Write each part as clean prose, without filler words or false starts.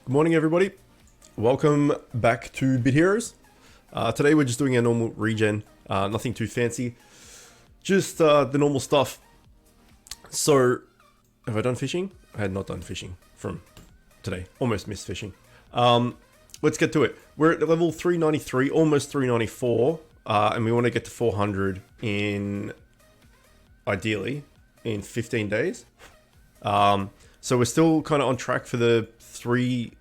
Good morning, everybody. Welcome back to Bit Heroes. Today we're just doing a normal regen, nothing too fancy, just the normal stuff. So, have I done fishing? I had not done fishing from today. Almost missed fishing. Let's get to it. We're at level 393, almost 394, and we want to get to 400 ideally, in 15 days. So we're still kind of on track for the 3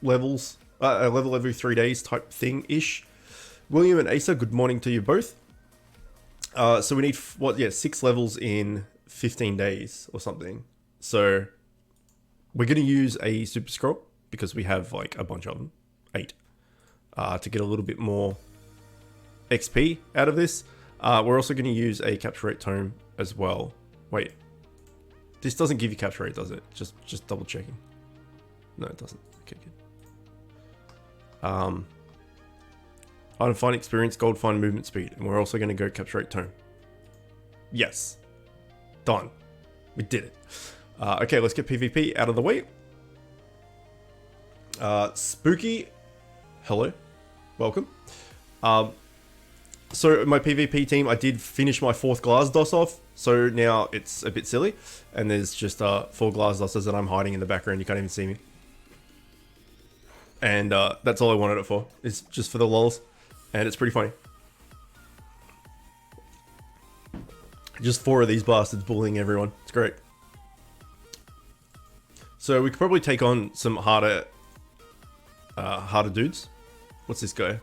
levels, a level every 3 days type thing-ish. William and Asa, good morning to you both. So we need, 6 levels in 15 days or something. So we're going to use a super scroll because we have like a bunch of them, 8, to get a little bit more XP out of this. We're also going to use a capture rate tome as well. Wait, this doesn't give you capture rate, does it? Just double checking. No, it doesn't. Okay, good. Item find experience, gold find movement speed, and we're also going to go capture rate tome. Yes, done. We did it. Okay, let's get PvP out of the way. Spooky, hello, welcome. So my PvP team, I did finish my 4th glass DOS off, so now it's a bit silly, and there's just 4 glass DOSes that I'm hiding in the background. You can't even see me. And that's all I wanted it for. It's just for the lols. And it's pretty funny. Just 4 of these bastards bullying everyone. It's great. So we could probably take on some harder dudes. What's this guy?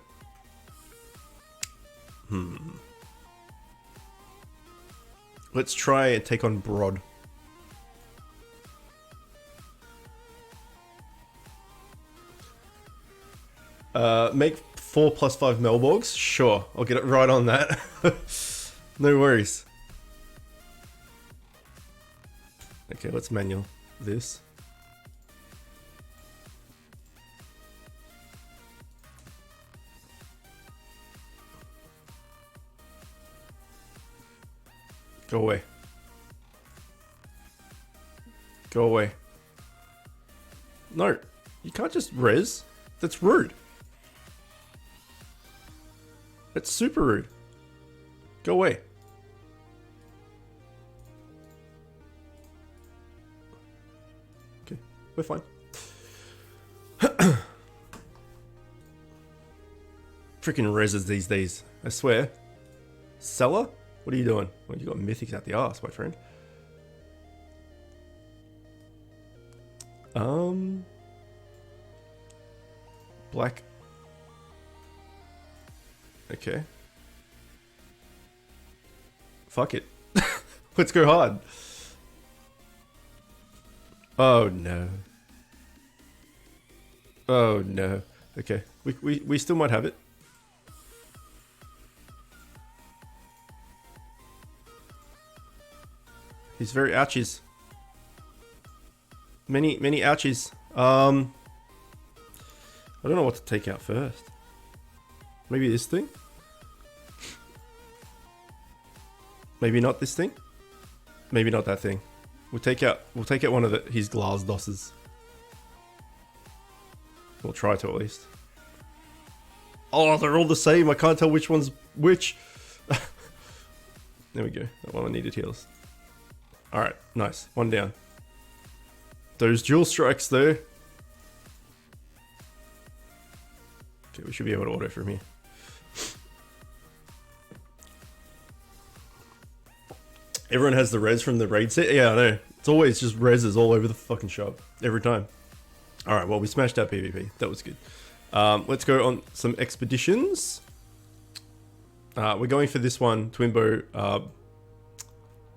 Let's try and take on Broad. Make 4 + 5 Melborgs? Sure, I'll get it right on that. No worries. Okay, let's manual this. Go away. Go away. No, you can't just res. That's rude. That's super rude. Go away. Okay, we're fine. Freaking reses these days, I swear. Seller? What are you doing? Well, you got mythics out the arse, my friend. Black. Okay. Fuck it. Let's go hard. Oh no. Oh no. Okay. We still might have it. He's very ouchies. Many ouchies. I don't know what to take out first. Maybe this thing? Maybe not this thing? Maybe not that thing. We'll take out one of his glass dosses. We'll try to at least. Oh, they're all the same. I can't tell which one's which. There we go. That one I needed heals. Alright, nice. One down. Those dual strikes though. Okay, we should be able to auto from here. Everyone has the res from the raid set. Yeah, I know. It's always just reses all over the fucking shop. Every time. Alright, well, we smashed our PvP. That was good. Let's go on some expeditions. We're going for this one, Twinbo,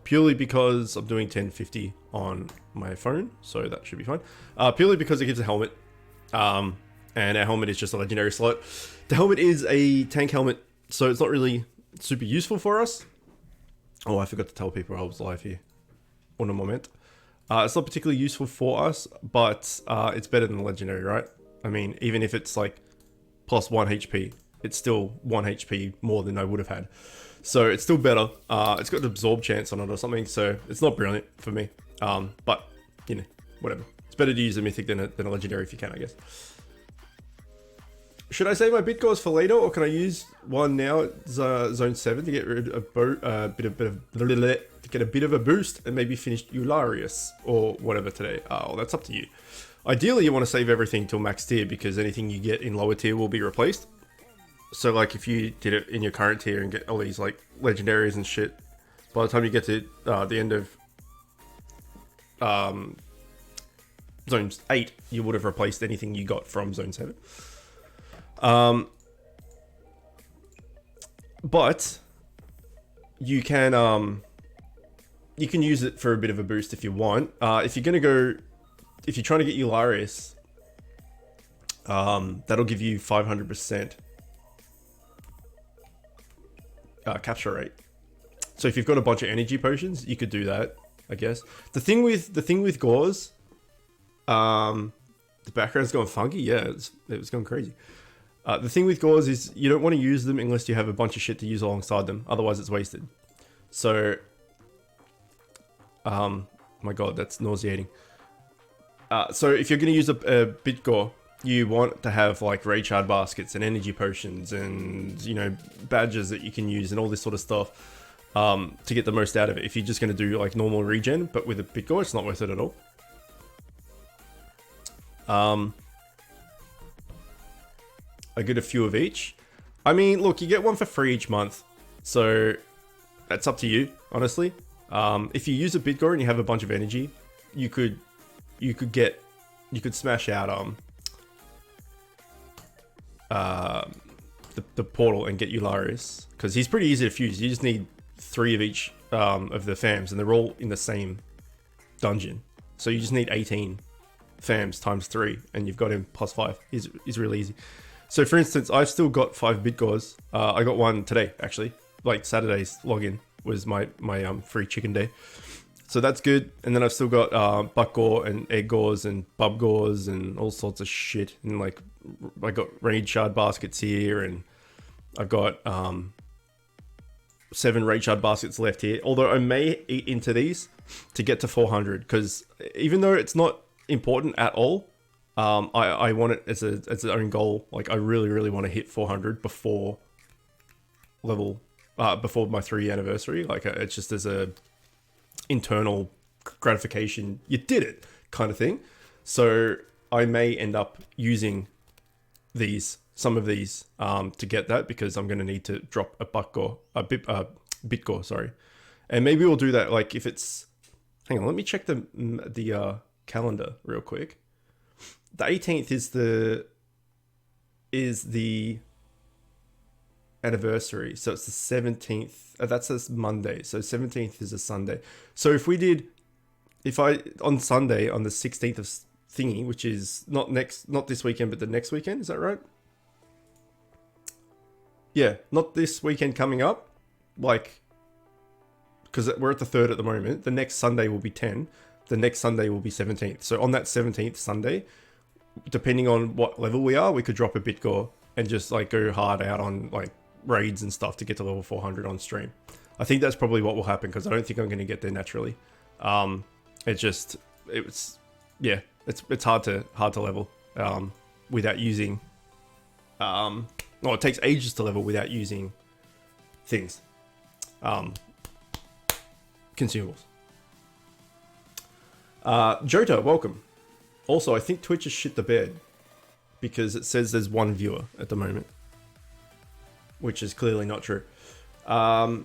purely because I'm doing 1050 on my phone, so that should be fine. Purely because it gives a helmet. And our helmet is just a legendary slot. The helmet is a tank helmet, so it's not really super useful for us. Oh, I forgot to tell people I was live here. On a moment. It's not particularly useful for us, but it's better than the legendary, right? I mean, even if it's like plus 1 HP, it's still 1 HP more than I would have had. So it's still better. It's got an absorb chance on it or something, so it's not brilliant for me. But, you know, whatever. It's better to use a mythic than a legendary if you can, I guess. Should I save my bit gauze for later, or can I use one now at zone 7 to get rid of to get a bit of a boost and maybe finish Eularius or whatever today? Oh, that's up to you. Ideally, you want to save everything till max tier because anything you get in lower tier will be replaced. So like if you did it in your current tier and get all these like legendaries and shit, by the time you get to the end of zone 8, you would have replaced anything you got from zone 7. But you can use it for a bit of a boost if you want. If you're trying to get Eularius, that'll give you 500% capture rate. So if you've got a bunch of energy potions, you could do that, I guess. The thing with Gauze, the background's going funky. Yeah, it was going crazy. The thing with Gauze is you don't want to use them unless you have a bunch of shit to use alongside them. Otherwise, it's wasted. So, my god, that's nauseating. So if you're going to use a Bitgore, you want to have like raid shard baskets and energy potions and, you know, badges that you can use and all this sort of stuff to get the most out of it. If you're just going to do like normal regen, but with a Bitgore, it's not worth it at all. I get a few of each. I mean, look, you get one for free each month, so that's up to you, honestly. If you use a Bitgore and you have a bunch of energy, you could smash out the portal and get Eularius, because he's pretty easy to fuse. You just need 3 of each of the fams, and they're all in the same dungeon. So you just need 18 fams times 3, and you've got him plus 5. He's really easy. So for instance, I've still got 5 Bitgores. I got one today, actually. Like Saturday's login was my free chicken day. So that's good. And then I've still got Buckgore and Eggores and Bubgores and all sorts of shit. And like, I got raid shard baskets here, and I've got 7 raid shard baskets left here. Although I may eat into these to get to 400, because even though it's not important at all, I want it as its own goal. Like I really want to hit 400 before before my 3-year anniversary. Like it's just as a internal gratification, you did it kind of thing. So I may end up using some of these to get that, because I'm going to need to drop a Bitgore, sorry. And maybe we'll do that like if it's, hang on, let me check the calendar real quick. The 18th is the anniversary, so it's the 17th. That's a Monday, so 17th is a Sunday. So on Sunday, on the 16th of thingy, which is not this weekend, but the next weekend, is that right? Yeah, not this weekend coming up, like, because we're at the 3rd at the moment. The next Sunday will be 10. The next Sunday will be 17th. So on that 17th Sunday, depending on what level we are, we could drop a Bitgore and just like go hard out on like raids and stuff to get to level 400 on stream. I think that's probably what will happen, because I don't think I'm going to get there naturally. It's hard to level without using it takes ages to level without using things, consumables. Jota, welcome. Also, I think Twitch has shit the bed, because it says there's 1 viewer at the moment, which is clearly not true. Not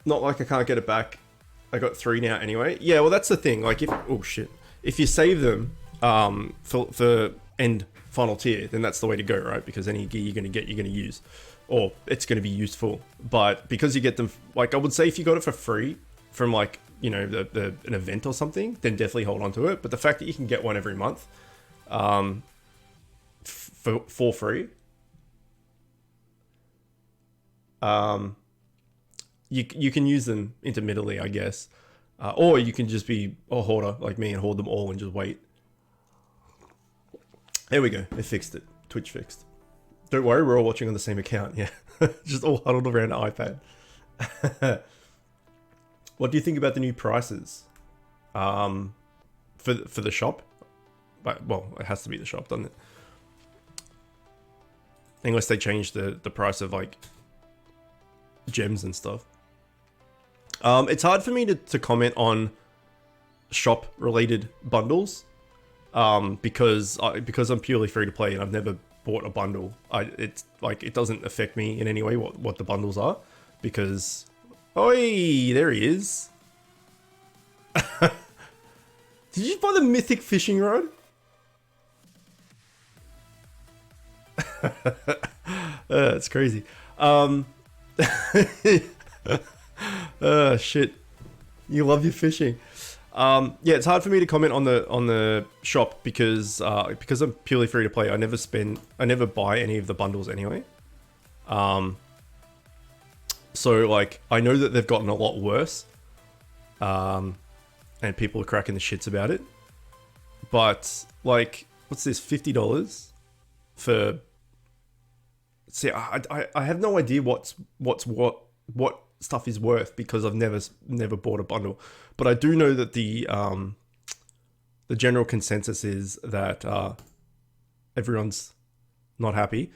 like I can't get it back. I got 3 now anyway. Yeah, well, that's the thing. Like, if you save them for end final tier, then that's the way to go, right? Because any gear you're going to use, or it's going to be useful. But because you get them, like, I would say if you got it for free from like, you know, an event or something, then definitely hold on to it. But the fact that you can get one every month for free, you can use them intermittently, I guess. Or you can just be a hoarder like me and hoard them all and just wait. There we go. They fixed it. Twitch fixed. Don't worry, we're all watching on the same account. Yeah, just all huddled around an iPad. What do you think about the new prices? for the shop. But, well, it has to be the shop, doesn't it? Unless they change the price of like gems and stuff. It's hard for me to comment on shop related bundles because I'm purely free to play and I've never bought a bundle. It's like it doesn't affect me in any way what the bundles are because oi, there he is. Did you buy the mythic fishing rod? It's crazy. Shit. You love your fishing. Yeah, it's hard for me to comment on the shop because I'm purely free to play. I never buy any of the bundles anyway. So like I know that they've gotten a lot worse. And people are cracking the shits about it. But like, what's this? $50 for. See, I have no idea what stuff is worth because I've never bought a bundle. But I do know that the general consensus is that everyone's not happy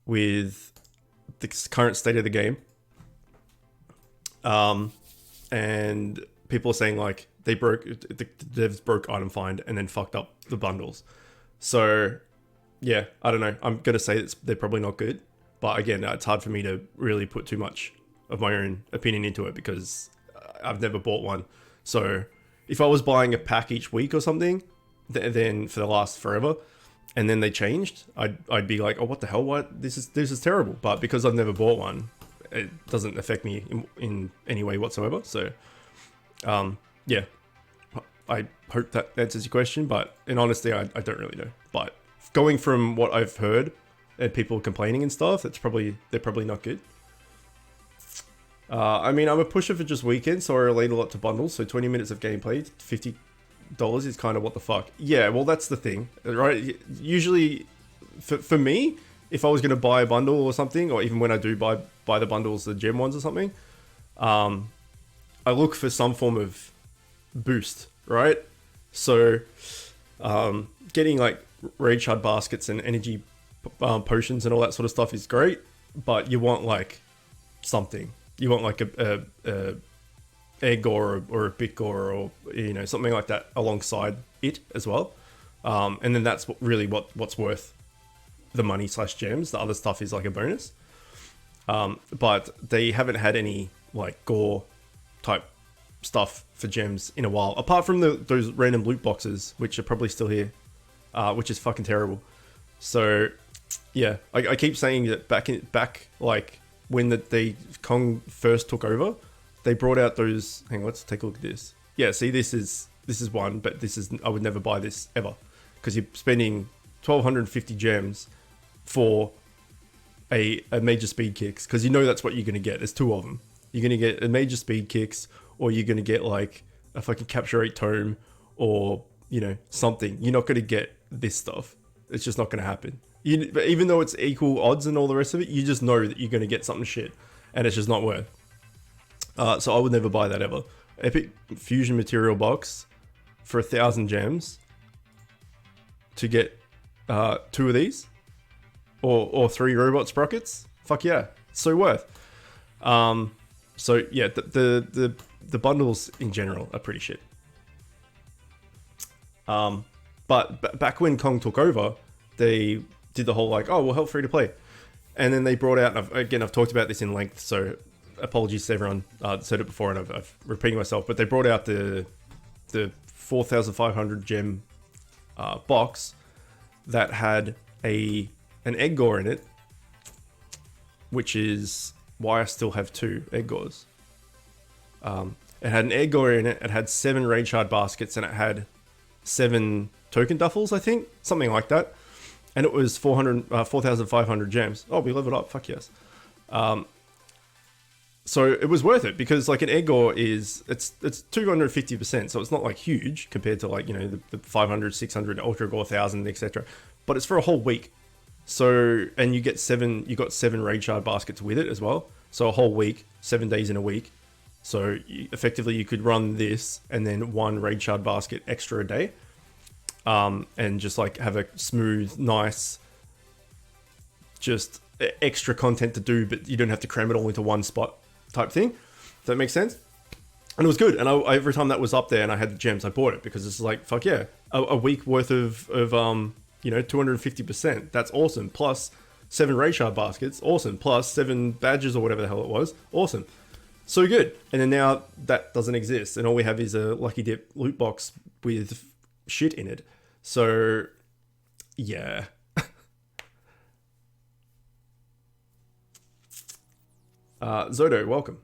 with the current state of the game. And people are saying like the devs broke item find and then fucked up the bundles. So yeah, I don't know. I'm gonna say they're probably not good, but again, it's hard for me to really put too much of my own opinion into it because I've never bought one. So if I was buying a pack each week or something, then for the last forever, and then they changed, I'd be like, oh, what the hell? What this is terrible. But because I've never bought one, it doesn't affect me in any way whatsoever. So yeah, I hope that answers your question. But in honesty, I don't really know. But going from what I've heard and people complaining and stuff, they're probably not good. I mean, I'm a pusher for just weekends, so I relate a lot to bundles. So 20 minutes of gameplay, $50 is kind of what the fuck. Yeah, well, that's the thing, right? Usually, for me, if I was going to buy a bundle or something, or even when I do buy the bundles, the gem ones or something, I look for some form of boost, right? So, getting like raid shard baskets and energy potions and all that sort of stuff is great, but you want like something. You want like a egg or a bit gore or something like that alongside it as well, and then that's what's worth the money / gems. The other stuff is like a bonus, but they haven't had any like gore type stuff for gems in a while, apart from those random loot boxes, which are probably still here, which is fucking terrible. So yeah, I keep saying that back like when the Kong first took over, they brought out those. Hang on, let's take a look at this. Yeah, see, this is one, but I would never buy this ever because you're spending 1,250 gems for a major speed kicks, because that's what you're gonna get. There's two of them. You're gonna get a major speed kicks, or you're gonna get like a fucking capture rate tome, or something. You're not gonna get this stuff. It's just not gonna happen. Even though it's equal odds and all the rest of it, you just know that you're gonna get something shit, and it's just not worth. So I would never buy that ever. Epic fusion material box for 1,000 gems to get 2 of these, or 3 robot sprockets. Fuck yeah, it's so worth. So yeah, the bundles in general are pretty shit. But back when Kong took over, they did the whole like, oh, we'll help free to play, and then they brought out. I've talked about this in length, so apologies to everyone that said it before, and I've repeating myself. But they brought out the 4,500 gem box that had an egg gore in it, which is why I still have 2 egg gores. It had an egg gore in it. It had 7 raid shard baskets, and it had 7 token duffels, I think, something like that. And it was 4,500 gems. Oh, we leveled up. Fuck yes. So it was worth it because like an egg gore it's 250%, so it's not like huge compared to like the 500, 600, ultra gore, 1,000, etc. But it's for a whole week. So and you got 7 raid shard baskets with it as well. So a whole week, 7 days in a week, So effectively, you could run this and then 1 raid shard basket extra a day, and just like have a smooth, nice, just extra content to do, but you don't have to cram it all into one spot type thing. Does that make sense? And it was good. And every time that was up there and I had the gems, I bought it because it's like, fuck yeah, a week worth of 250%. That's awesome. Plus 7 raid shard baskets. Awesome. Plus 7 badges or whatever the hell it was. Awesome. So good. And then now that doesn't exist. And all we have is a Lucky Dip loot box with shit in it. So yeah. Zodo, welcome.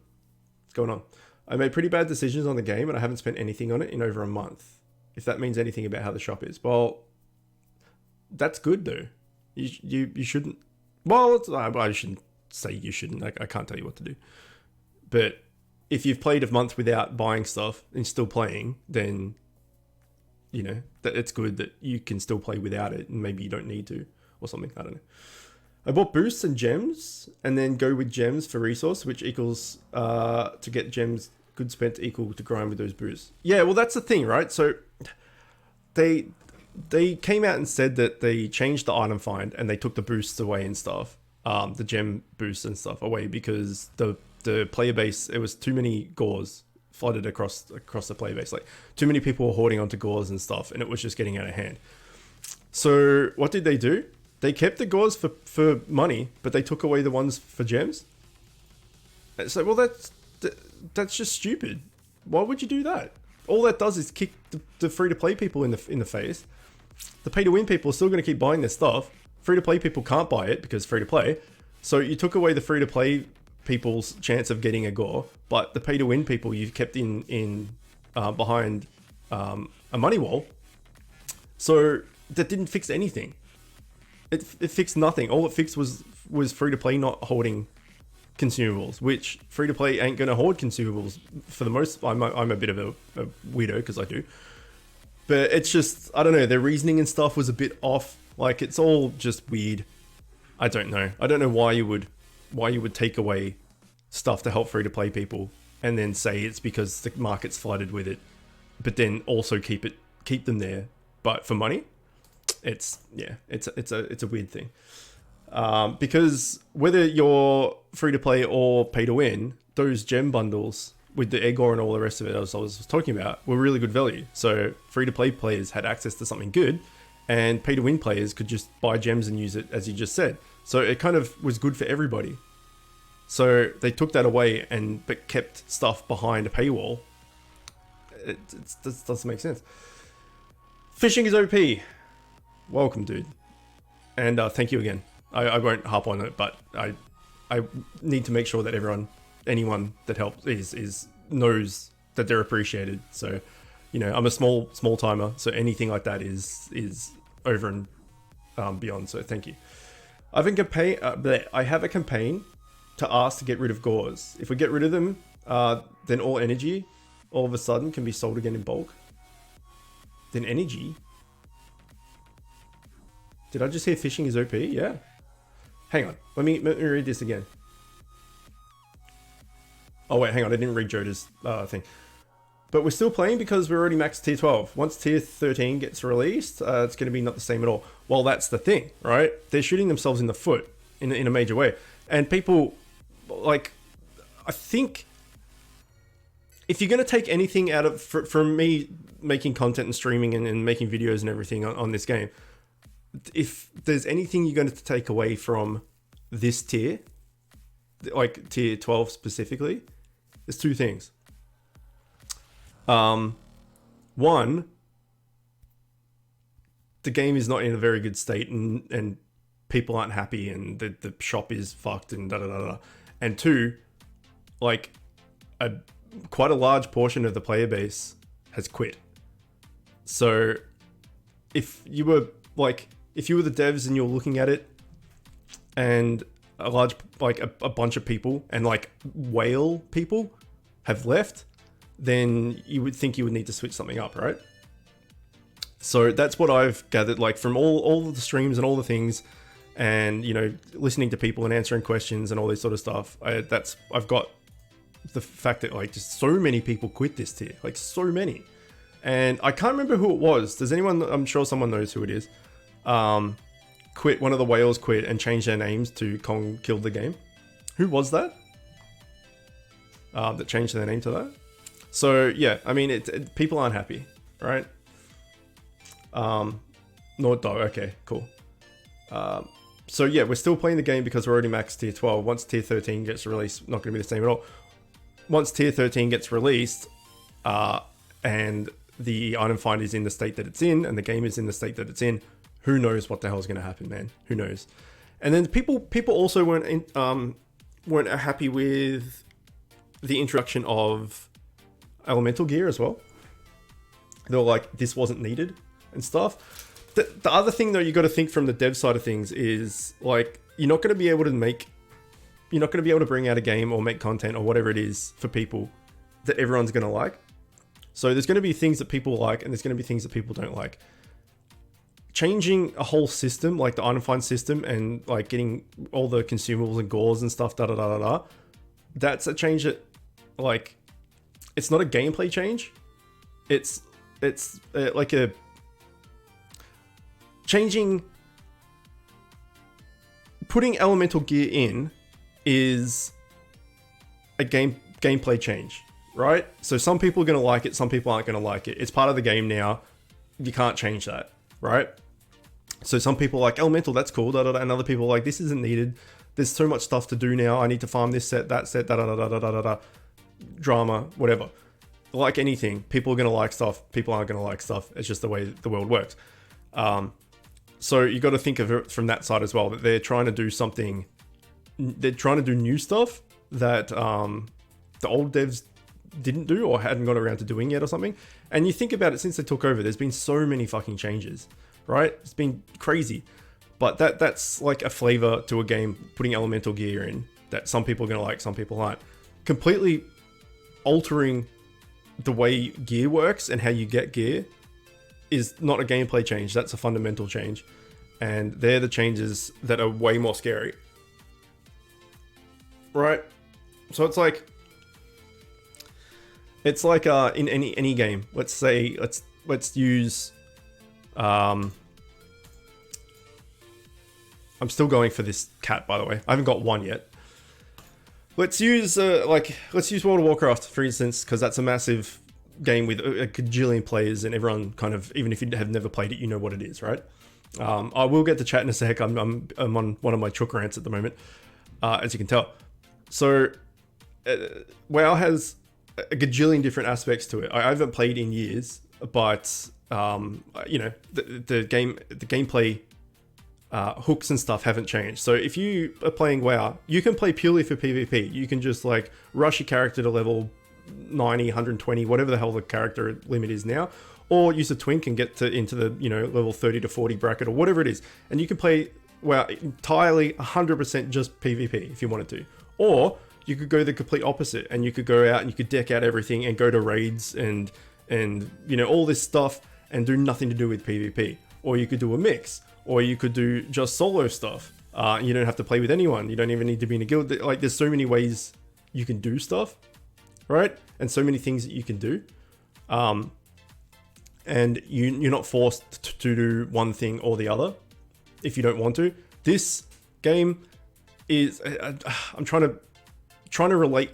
What's going on? I made pretty bad decisions on the game and I haven't spent anything on it in over a month. If that means anything about how the shop is. Well, that's good though. You shouldn't. Well, I shouldn't say you shouldn't. I can't tell you what to do. But if you've played a month without buying stuff and still playing, then, you know, that it's good that you can still play without it and maybe you don't need to or something. I don't know. I bought boosts and gems and then go with gems for resource, which equals to get gems good spent equal to grind with those boosts. Yeah, well, that's the thing, right? So they came out and said that they changed the item find and they took the boosts away and stuff, the gem boosts and stuff away because the player base, it was too many gores flooded across the player base. Like too many people were hoarding onto gores and stuff, and it was just getting out of hand. So what did they do? They kept the gores for money, but they took away the ones for gems. So well, that's just stupid. Why would you do that? All that does is kick the free-to-play people in the face. The pay-to-win people are still going to keep buying their stuff. Free-to-play people can't buy it because free-to-play. So you took away the free-to-play people's chance of getting a gore, but the pay-to-win people you've kept in behind a money wall. So that didn't fix anything. It fixed nothing. All it fixed was free-to-play not holding consumables, which free-to-play ain't going to hoard consumables for the most. I'm a bit of a weirdo because I do. But it's just, I don't know, their reasoning and stuff was a bit off. Like, it's all just weird. I don't know. I don't know why you would take away stuff to help free-to-play people and then say it's because the market's flooded with it, but then also keep them there, but for money. It's a weird thing. Because whether you're free-to-play or pay-to-win, those gem bundles with the egg ore and all the rest of it, as I was talking about, were really good value. So free-to-play players had access to something good, and pay-to-win players could just buy gems and use it, as you just said. So it kind of was good for everybody. So they took that away but kept stuff behind a paywall. It doesn't make sense. Fishing is OP. Welcome, dude. And thank you again. I won't harp on it, but I need to make sure that anyone that helps knows that they're appreciated. So, you know, I'm a small timer, so anything like that is over and beyond. So thank you. I have a campaign to ask to get rid of gores. If we get rid of them, then all energy all of a sudden can be sold again in bulk. Then energy. Did I just hear fishing is OP? Yeah. Hang on. Let me read this again. Oh wait, hang on. I didn't read Joda's thing. But we're still playing because we're already maxed tier 12. Once tier 13 gets released, it's going to be not the same at all. Well, that's the thing, right? They're shooting themselves in the foot in a major way. And people, like, I think if you're going to take anything out of, from me making content and streaming and making videos and everything on this game, if there's anything you're going to take away from this tier, like tier 12 specifically, there's two things. One, the game is not in a very good state and people aren't happy and the shop is fucked and da-da-da-da. And two, like quite a large portion of the player base has quit. So if you were the devs and you're looking at it and a large, like a bunch of people and like whale people have left, then you would think you would need to switch something up, right? So that's what I've gathered, like from all of the streams and all the things, and you know, listening to people and answering questions and all this sort of stuff. I've got the fact that like just so many people quit this tier, like so many. And I can't remember who it was. Does anyone, I'm sure someone knows who it is. Quit, one of the whales quit and changed their names to Kong Killed the Game. Who was that? That changed their name to that? So yeah, I mean, people aren't happy, right? Nord Dog, okay, cool. So yeah, we're still playing the game because we're already maxed tier 12. Once tier 13 gets released, not going to be the same at all. Once tier 13 gets released, and the item finder is in the state that it's in, and the game is in the state that it's in, who knows what the hell is going to happen, man? Who knows? And then people also weren't happy with the introduction of elemental gear as well. They were like, this wasn't needed and stuff. The other thing though, you got to think from the dev side of things is like, you're not going to be able to bring out a game or make content or whatever it is for people that everyone's going to like. So there's going to be things that people like and there's going to be things that people don't like. Changing a whole system, like the item find system, and like getting all the consumables and gauze and stuff, that's a change that, like, it's not a gameplay change. It's like a changing, putting elemental gear in is a gameplay change, right? So some people are going to like it, some people aren't going to like it. It's part of the game now. You can't change that, right? So some people like elemental, that's cool, and other people are like, this isn't needed. There's so much stuff to do now. I need to farm this set, that set, drama, whatever. Like anything, people are going to like stuff, people aren't going to like stuff. It's just the way the world works. So you got to think of it from that side as well, that they're trying to do something, they're trying to do new stuff that the old devs didn't do or hadn't got around to doing yet or something. And you think about it, since they took over, there's been so many fucking changes, right? It's been crazy. But that's like a flavor to a game, putting elemental gear in that some people are going to like, some people aren't. Completely altering the way gear works and how you get gear is not a gameplay change. That's a fundamental change. And they're the changes that are way more scary. Right? So it's like in any game, let's say, let's use, I'm still going for this cat, by the way. I haven't got one yet. Let's use World of Warcraft, for instance, because that's a massive game with a gajillion players and everyone kind of, even if you have never played it, you know what it is, right? I will get to chat in a sec. I'm on one of my Chook rants at the moment, as you can tell. So WoW has a gajillion different aspects to it. I haven't played in years, but you know, the gameplay hooks and stuff haven't changed. So if you are playing WoW, you can play purely for PvP. You can just like rush your character to level 90, 120, whatever the hell the character limit is now, or use a twink and get into the, you know, level 30 to 40 bracket or whatever it is. And you can play WoW entirely 100% just PvP if you wanted to. Or you could go the complete opposite and you could go out and you could deck out everything and go to raids and you know, all this stuff and do nothing to do with PvP. Or you could do a mix. Or you could do just solo stuff. You don't have to play with anyone. You don't even need to be in a guild. Like, there's so many ways you can do stuff, right? And so many things that you can do. And you're not forced to do one thing or the other if you don't want to. This game is, I'm trying to relate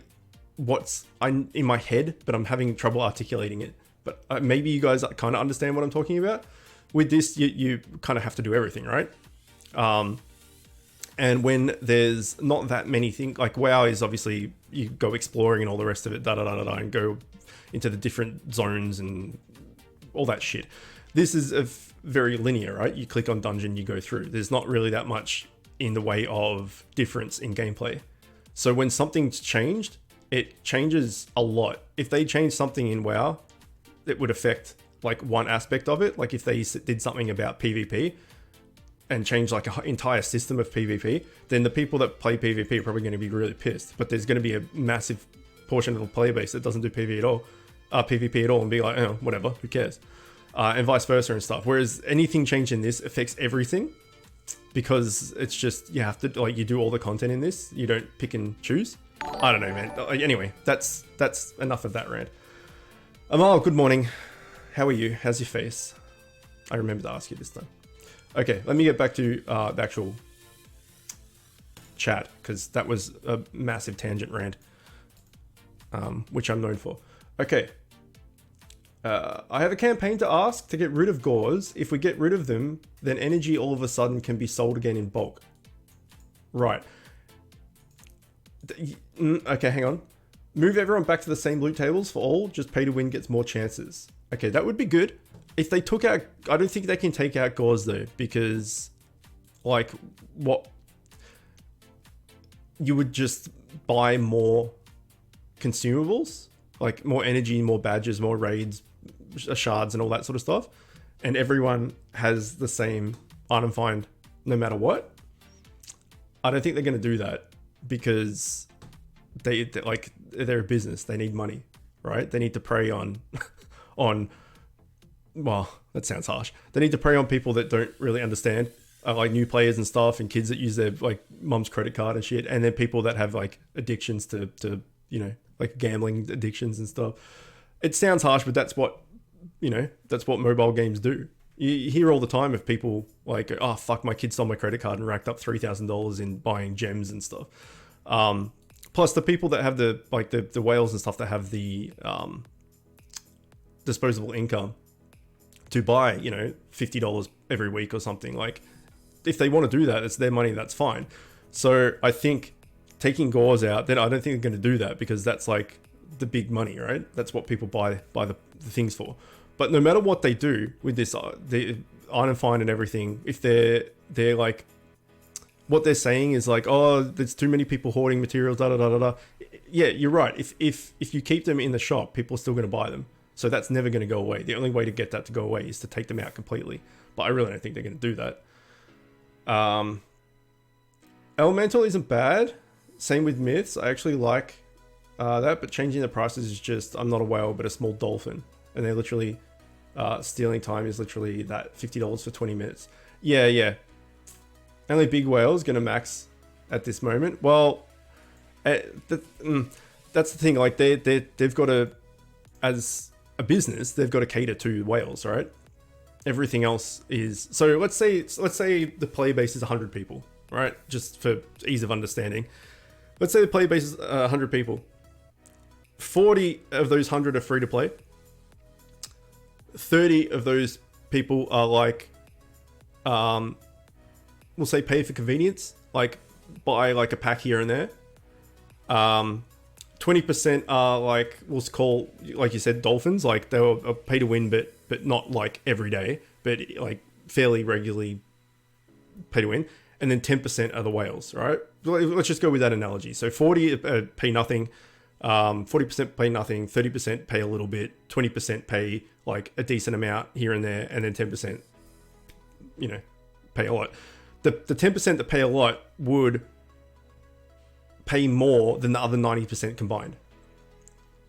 what's in my head, but I'm having trouble articulating it. But maybe you guys kind of understand what I'm talking about. With this, you kind of have to do everything, right? And when there's not that many things, like WoW is obviously, you go exploring and all the rest of it, and go into the different zones and all that shit. This is very linear, right? You click on dungeon, you go through. There's not really that much in the way of difference in gameplay. So when something's changed, it changes a lot. If they change something in WoW, it would affect like one aspect of it. Like if they did something about PvP and change like an entire system of PvP, then the people that play PvP are probably going to be really pissed. But there's going to be a massive portion of the player base that doesn't do PvP at all and be like, oh, whatever, who cares? And vice versa and stuff. Whereas anything changed in this affects everything, because it's just, you have to, like, you do all the content in this. You don't pick and choose. I don't know, man. Anyway, that's enough of that rant. Amal, good morning. How are you? How's your face? I remember to ask you this time. Okay, let me get back to the actual chat, because that was a massive tangent rant, which I'm known for. Okay. I have a campaign to ask to get rid of gauze. If we get rid of them, then energy all of a sudden can be sold again in bulk. Right. Okay, hang on. Move everyone back to the same loot tables for all. Just pay to win gets more chances. Okay, that would be good. If they took out... I don't think they can take out gauze though, because... like, what... you would just buy more consumables. Like, more energy, more badges, more raids, shards and all that sort of stuff. And everyone has the same item find no matter what. I don't think they're going to do that, because they're a business. They need money, right? They need to prey on well, that sounds harsh. They need to prey on people that don't really understand, like new players and stuff, and kids that use their like mum's credit card and shit, and then people that have like addictions to you know, like gambling addictions and stuff. It sounds harsh, but that's what, you know, that's what mobile games do. You hear all the time of people like, oh fuck, my kid stole my credit card and racked up $3,000 in buying gems and stuff. Plus the people that have the like the whales and stuff that have the disposable income to buy, you know, $50 every week or something. Like, if they want to do that, it's their money, that's fine. So I think taking gauze out, then I don't think they're going to do that, because that's like the big money, right? That's what people buy the things for. But no matter what they do with this, the item find and everything, if they're like, what they're saying is like, oh, there's too many people hoarding materials, da da da da da. Yeah, you're right. If you keep them in the shop, people are still going to buy them. So that's never going to go away. The only way to get that to go away is to take them out completely. But I really don't think they're going to do that. Elemental isn't bad. Same with myths. I actually like that, but changing the prices is just, I'm not a whale, but a small dolphin. And they're literally, stealing time is literally that $50 for 20 minutes. Yeah. Only big whales going to max at this moment. Well, that's the thing. Like they've got to, as a business, they've got to cater to whales, right? Everything else is, so let's say the player base is 100 people, right? Just for ease of understanding. Let's say the player base is 100 people. 40 of those 100 are free to play. 30 of those people are like, we'll say pay for convenience, like buy like a pack here and there. 20% are like, we'll call, like you said, dolphins. Like they'll pay to win, but not like every day, but like fairly regularly pay to win. And then 10% are the whales, right? Let's just go with that analogy. So 40 pay nothing, 40% pay nothing, 30% pay a little bit, 20% pay like a decent amount here and there, and then 10%, you know, pay a lot. The 10% that pay a lot would pay more than the other 90% combined.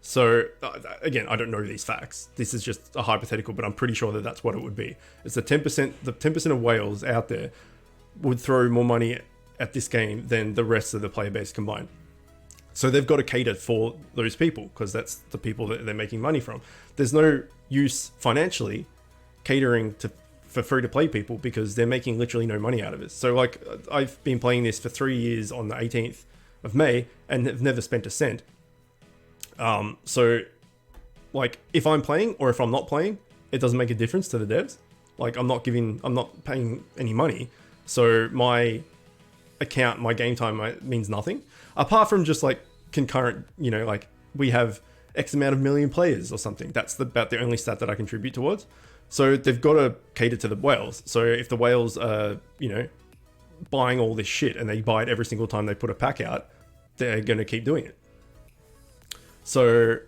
So again, I don't know these facts. This is just a hypothetical, but I'm pretty sure that that's what it would be. It's the 10% of whales out there would throw more money at this game than the rest of the player base combined. So they've got to cater for those people, because that's the people that they're making money from. There's no use financially catering for free-to-play people, because they're making literally no money out of it. So like, I've been playing this for 3 years on the 18th of May and have never spent a cent. So like, if I'm playing or if I'm not playing, it doesn't make a difference to the devs. Like, I'm not paying any money. So my account, my game time means nothing, apart from just like concurrent, you know, like we have X amount of million players or something. That's about the only stat that I contribute towards. So they've got to cater to the whales. So if the whales are, you know, buying all this shit and they buy it every single time they put a pack out, they're going to keep doing it. So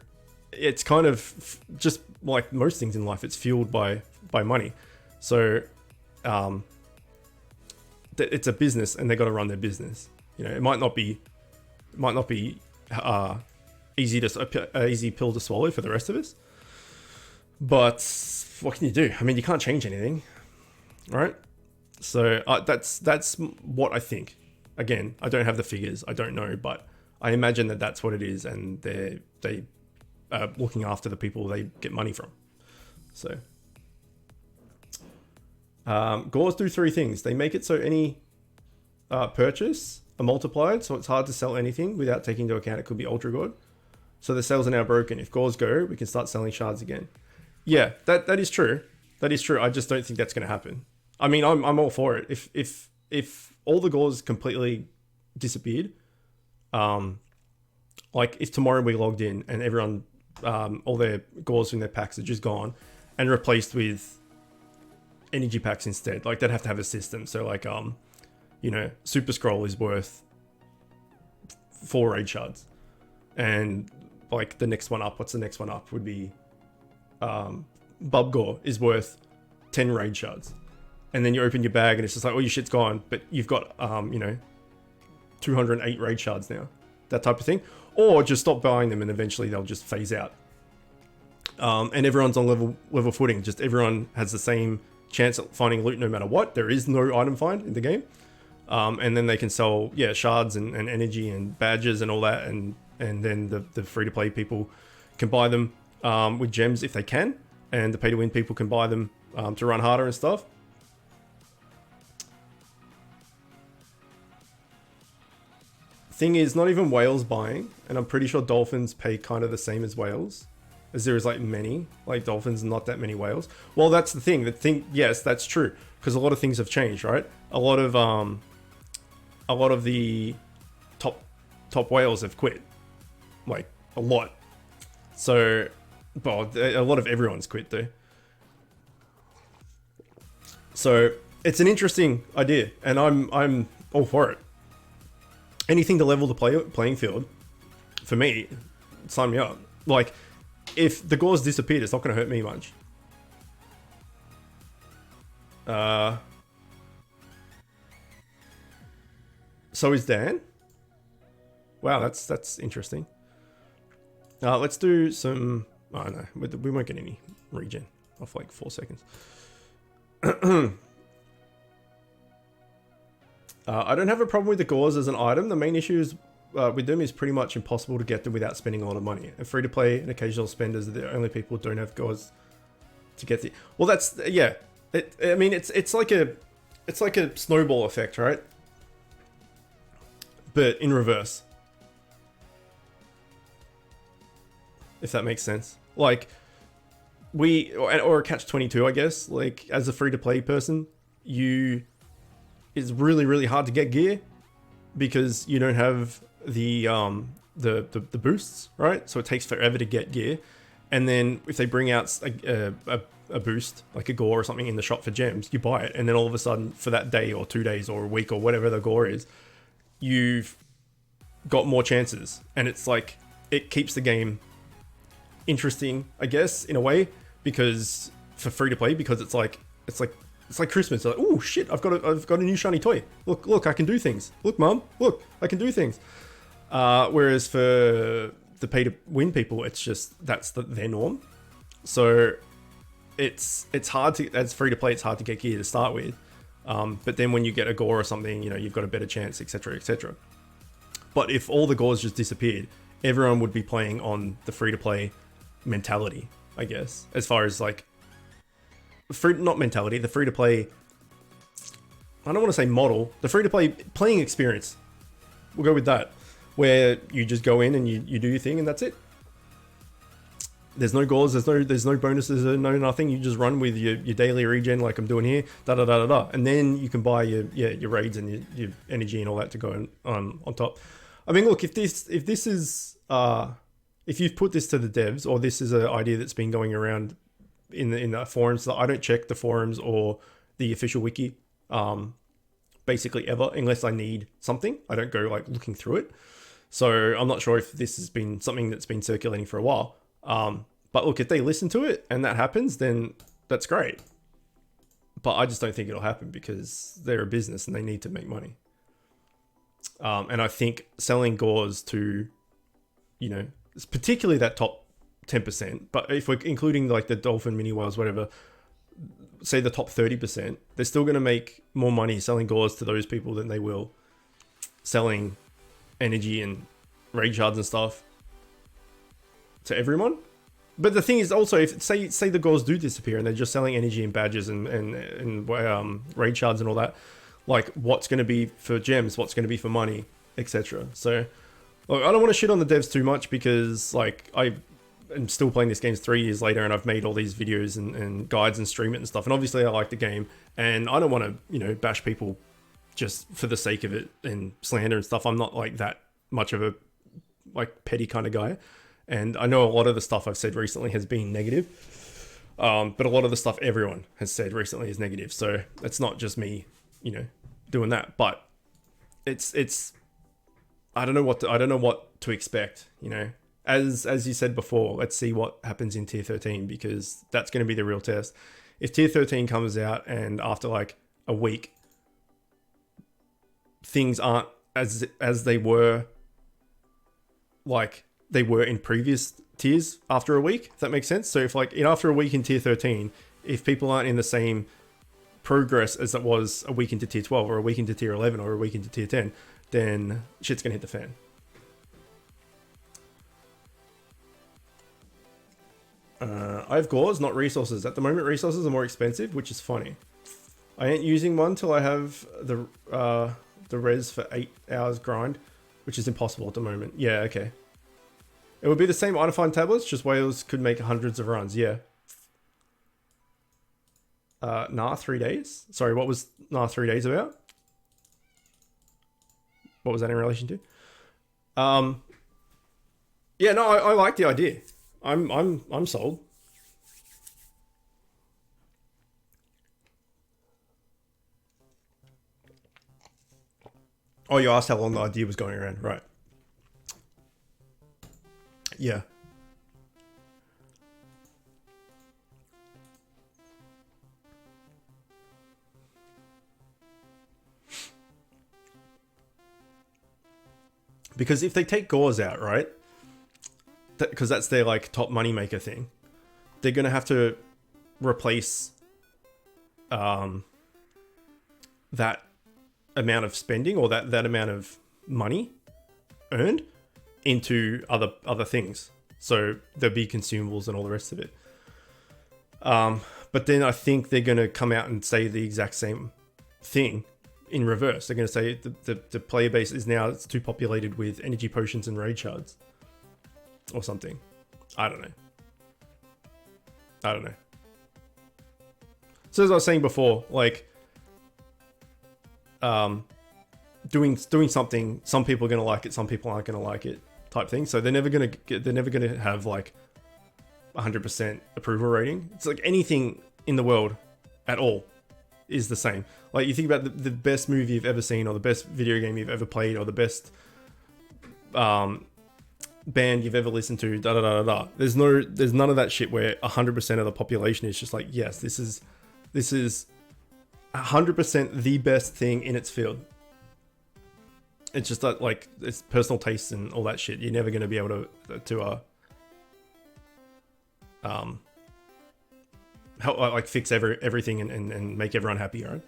it's kind of just like most things in life, it's fueled by money. So it's a business and they got to run their business. You know, it might not be easy pill to swallow for the rest of us, but what can you do? I mean, you can't change anything, right? So that's what I think. Again, I don't have the figures, I don't know, but I imagine that that's what it is, and they are looking after the people they get money from. So gauze do 3 things. They make it so any purchase are multiplied, so it's hard to sell anything without taking into account it could be ultra god. So the sales are now broken. If gauze go, we can start selling shards again. Yeah, that is true. That is true. I just don't think that's going to happen. I mean, I'm all for it. If all the gauze completely disappeared, like if tomorrow we logged in and everyone, all their gauze from their packs are just gone and replaced with energy packs instead, like they'd have to have a system. So like, you know, Super Scroll is worth 4 raid shards, and like the next one up, what's the next one up would be, Bubgore is worth 10 raid shards. And then you open your bag and it's just like, oh, your shit's gone, but you've got, you know, 208 raid shards now, that type of thing. Or just stop buying them and eventually they'll just phase out. And everyone's on level footing. Just everyone has the same chance at finding loot no matter what. There is no item find in the game. And then they can sell, yeah, shards and energy and badges and all that. And then the free-to-play people can buy them with gems if they can. And the pay-to-win people can buy them to run harder and stuff. Thing is, not even whales buying, and I'm pretty sure dolphins pay kind of the same as whales, as there is like many, like dolphins, not that many whales. Well, that's the thing. Yes, that's true, because a lot of things have changed, right? A lot of the top whales have quit, like a lot. So, well, a lot of everyone's quit though. So it's an interesting idea, and I'm all for it. Anything to level the playing field, for me, sign me up. Like, if the gauze disappeared, it's not going to hurt me much. So is Dan. Wow, that's interesting. Let's do some. Oh no, we won't get any regen off like 4 seconds. I don't have a problem with the gauze as an item. The main issue is, with them is pretty much impossible to get them without spending a lot of money. And free to play and occasional spenders are the only people who don't have gauze to get the. Well, that's yeah. I mean, it's like a snowball effect, right? But in reverse, if that makes sense. Like or a catch-22, I guess. Like as a free to play person, it's really hard to get gear because you don't have the boosts, right? So it takes forever to get gear. And then if they bring out a boost, like a gore or something in the shop for gems, you buy it. And then all of a sudden for that day or 2 days or a week or whatever the gore is, you've got more chances. And it's like, it keeps the game interesting, I guess, in a way, because for free to play, because it's like Christmas. It's like, oh shit, I've got a new shiny toy. Look, I can do things. Look, mum, look, I can do things. Whereas for the pay to win people, it's just that's their norm. So it's hard to, as free to play, it's hard to get gear to start with. But then when you get a gore or something, you know, you've got a better chance, etc., etc. But if all the gores just disappeared, everyone would be playing on the free to play mentality, I guess, as far as like. Not mentality, the free-to-play, I don't want to say model, the free-to-play playing experience. We'll go with that, where you just go in and you do your thing and that's it. There's no goals, there's no bonuses, no nothing. You just run with your daily regen like I'm doing here, da-da-da-da-da. And then you can buy your raids and your energy and all that to go on top. I mean, look, if you've put this to the devs, or this is an idea that's been going around in the forums, that I don't check the forums or the official wiki basically ever unless I need something. I don't go like looking through it, so I'm not sure if this has been something that's been circulating for a while. But look, if they listen to it and that happens, then that's great, but I just don't think it'll happen because they're a business and they need to make money. And I think selling gauze to, you know, particularly that top 10%, but if we're including like the dolphin, mini whales, whatever, say the top 30%, they're still going to make more money selling gauze to those people than they will selling energy and raid shards and stuff to everyone. But the thing is also, if say the gores do disappear and they're just selling energy and badges and raid shards and all that, like what's going to be for gems, what's going to be for money, etc. So, look, I don't want to shit on the devs too much because like I am still playing this game 3 years later and I've made all these videos and guides and stream it and stuff. And obviously I like the game and I don't want to, you know, bash people just for the sake of it and slander and stuff. I'm not like that much of a like petty kind of guy. And I know a lot of the stuff I've said recently has been negative, but a lot of the stuff everyone has said recently is negative. So it's not just me, you know, doing that. But it's I don't know what to expect. You know, as you said before, let's see what happens in tier 13 because that's going to be the real test. If tier 13 comes out and after like a week things aren't as they were, like they were in previous tiers after a week, if that makes sense. So if like after a week in tier 13, if people aren't in the same progress as it was a week into tier 12 or a week into tier 11 or a week into tier 10, then shit's gonna hit the fan. I have gores, not resources. At the moment, resources are more expensive, which is funny. I ain't using one till I have the res for 8 hours grind, which is impossible at the moment. Yeah, okay. It would be the same Undefined tablets, just whales could make hundreds of runs, yeah. Nah, 3 days? Sorry, what was Nah 3 days about? What was that in relation to? Yeah, no, I like the idea. I'm sold. Oh, you asked how long the idea was going around, right? Yeah. Because if they take gores out, right? Because that's their like top moneymaker thing. They're gonna have to replace that amount of spending or that amount of money earned into other things. So there'll be consumables and all the rest of it. But then I think they're going to come out and say the exact same thing in reverse. They're going to say the player base is now it's too populated with energy potions and raid shards or something. I don't know. So as I was saying before, like doing something, some people are going to like it, some people aren't going to like it, type thing. So they're never going to have like 100% approval rating. It's like anything in the world at all is the same. Like you think about the best movie you've ever seen or the best video game you've ever played or the best band you've ever listened to, da da da da da. There's none of that shit where 100% of the population is just like, yes, this is 100% the best thing in its field. It's just that like it's personal taste and all that shit. You're never going to be able to help like fix everything and make everyone happy, right?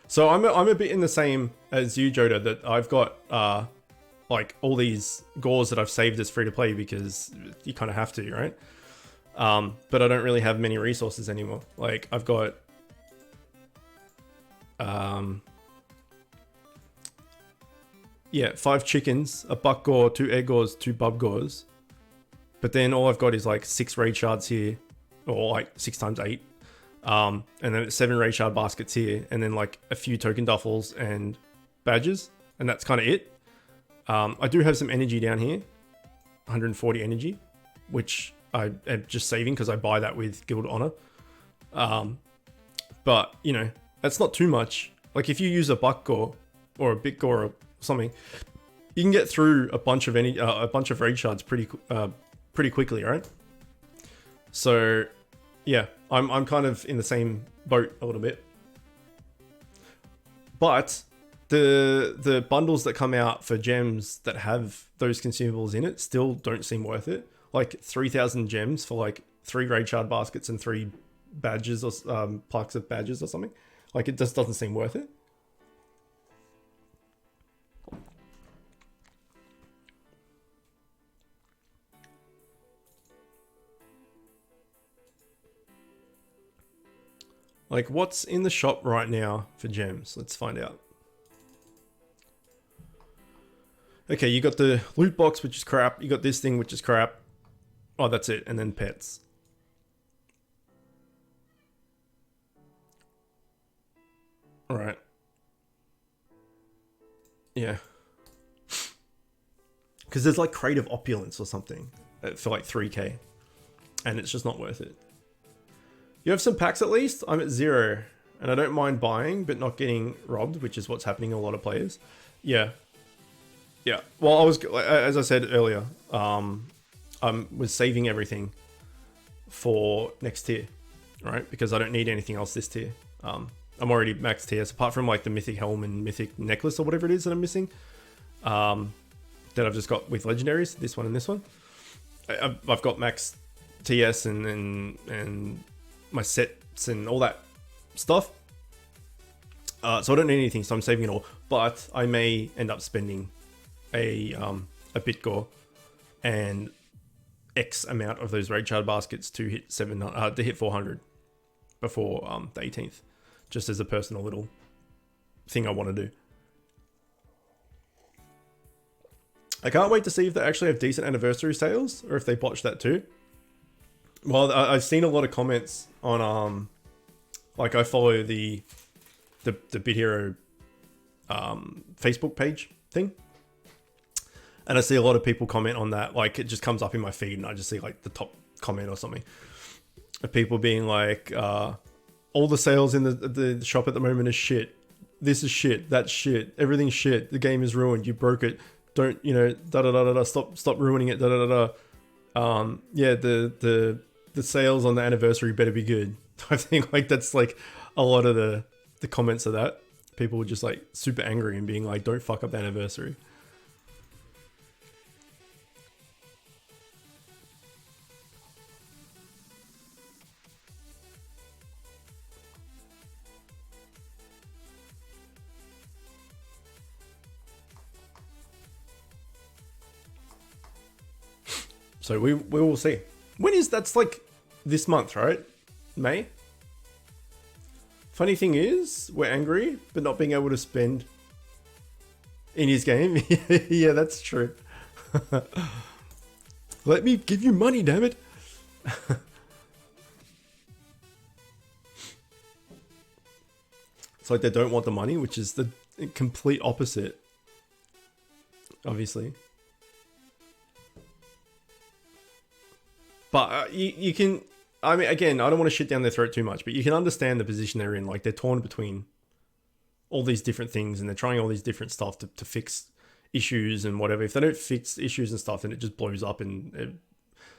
So I'm a bit in the same as you, Joda, that I've got like all these gores that I've saved as free to play because you kind of have to, right? But I don't really have many resources anymore. Like I've got yeah, 5 chickens, a buck gore, 2 egg gores, 2 bub gores. But then all I've got is like 6 raid shards here, or like 6 times 8. And then 7 raid shard baskets here, and then like a few token duffels and badges, and that's kind of it. I do have some energy down here, 140 energy, which I am just saving because I buy that with Guild Honor. But you know, that's not too much. Like if you use a buck gore or a bit gore or something, you can get through a bunch of raid shards pretty quickly, right? So yeah, I'm kind of in the same boat a little bit. But the bundles that come out for gems that have those consumables in it still don't seem worth it. Like 3,000 gems for like 3 raid shard baskets and 3 badges or plaques of badges or something. Like it just doesn't seem worth it. Like, what's in the shop right now for gems? Let's find out. Okay, you got the loot box, which is crap. You got this thing, which is crap. Oh, that's it. And then pets. All right. Yeah. Because there's like Crate of Opulence or something for like 3k. And it's just not worth it. You have some packs at least? I'm at 0. And I don't mind buying, but not getting robbed, which is what's happening in a lot of players. Yeah. Yeah. Well, I was, as I said earlier, I was saving everything for next tier, right? Because I don't need anything else this tier. I'm already max tier, so apart from like the Mythic Helm and Mythic Necklace or whatever it is that I'm missing, that I've just got with Legendaries, this one and this one. I've got max TS and my sets and all that stuff. So I don't need anything, so I'm saving it all. But I may end up spending a Bitgore and X amount of those raid shard baskets to hit 400 before the 18th, just as a personal little thing I want to do. I can't wait to see if they actually have decent anniversary sales or if they botched that too. Well, I've seen a lot of comments on like I follow the Bit Hero Facebook page thing, and I see a lot of people comment on that. Like it just comes up in my feed, and I just see like the top comment or something of people being like, "All the sales in the shop at the moment is shit. This is shit. That's shit. Everything's shit. The game is ruined. You broke it. Don't da da da da da. Stop ruining it. Da da da da." Yeah, the sales on the anniversary better be good. I think like that's like a lot of the comments of that. People were just like super angry and being like, "Don't fuck up the anniversary." So we will see. When is that's like this month, right? May. Funny thing is, we're angry, but not being able to spend in his game. Yeah, that's true. Let me give you money, damn it. It's like they don't want the money, which is the complete opposite, obviously. But you can, I mean, again, I don't want to shit down their throat too much, but you can understand the position they're in. Like, they're torn between all these different things, and they're trying all these different stuff to fix issues and whatever. If they don't fix issues and stuff, then it just blows up.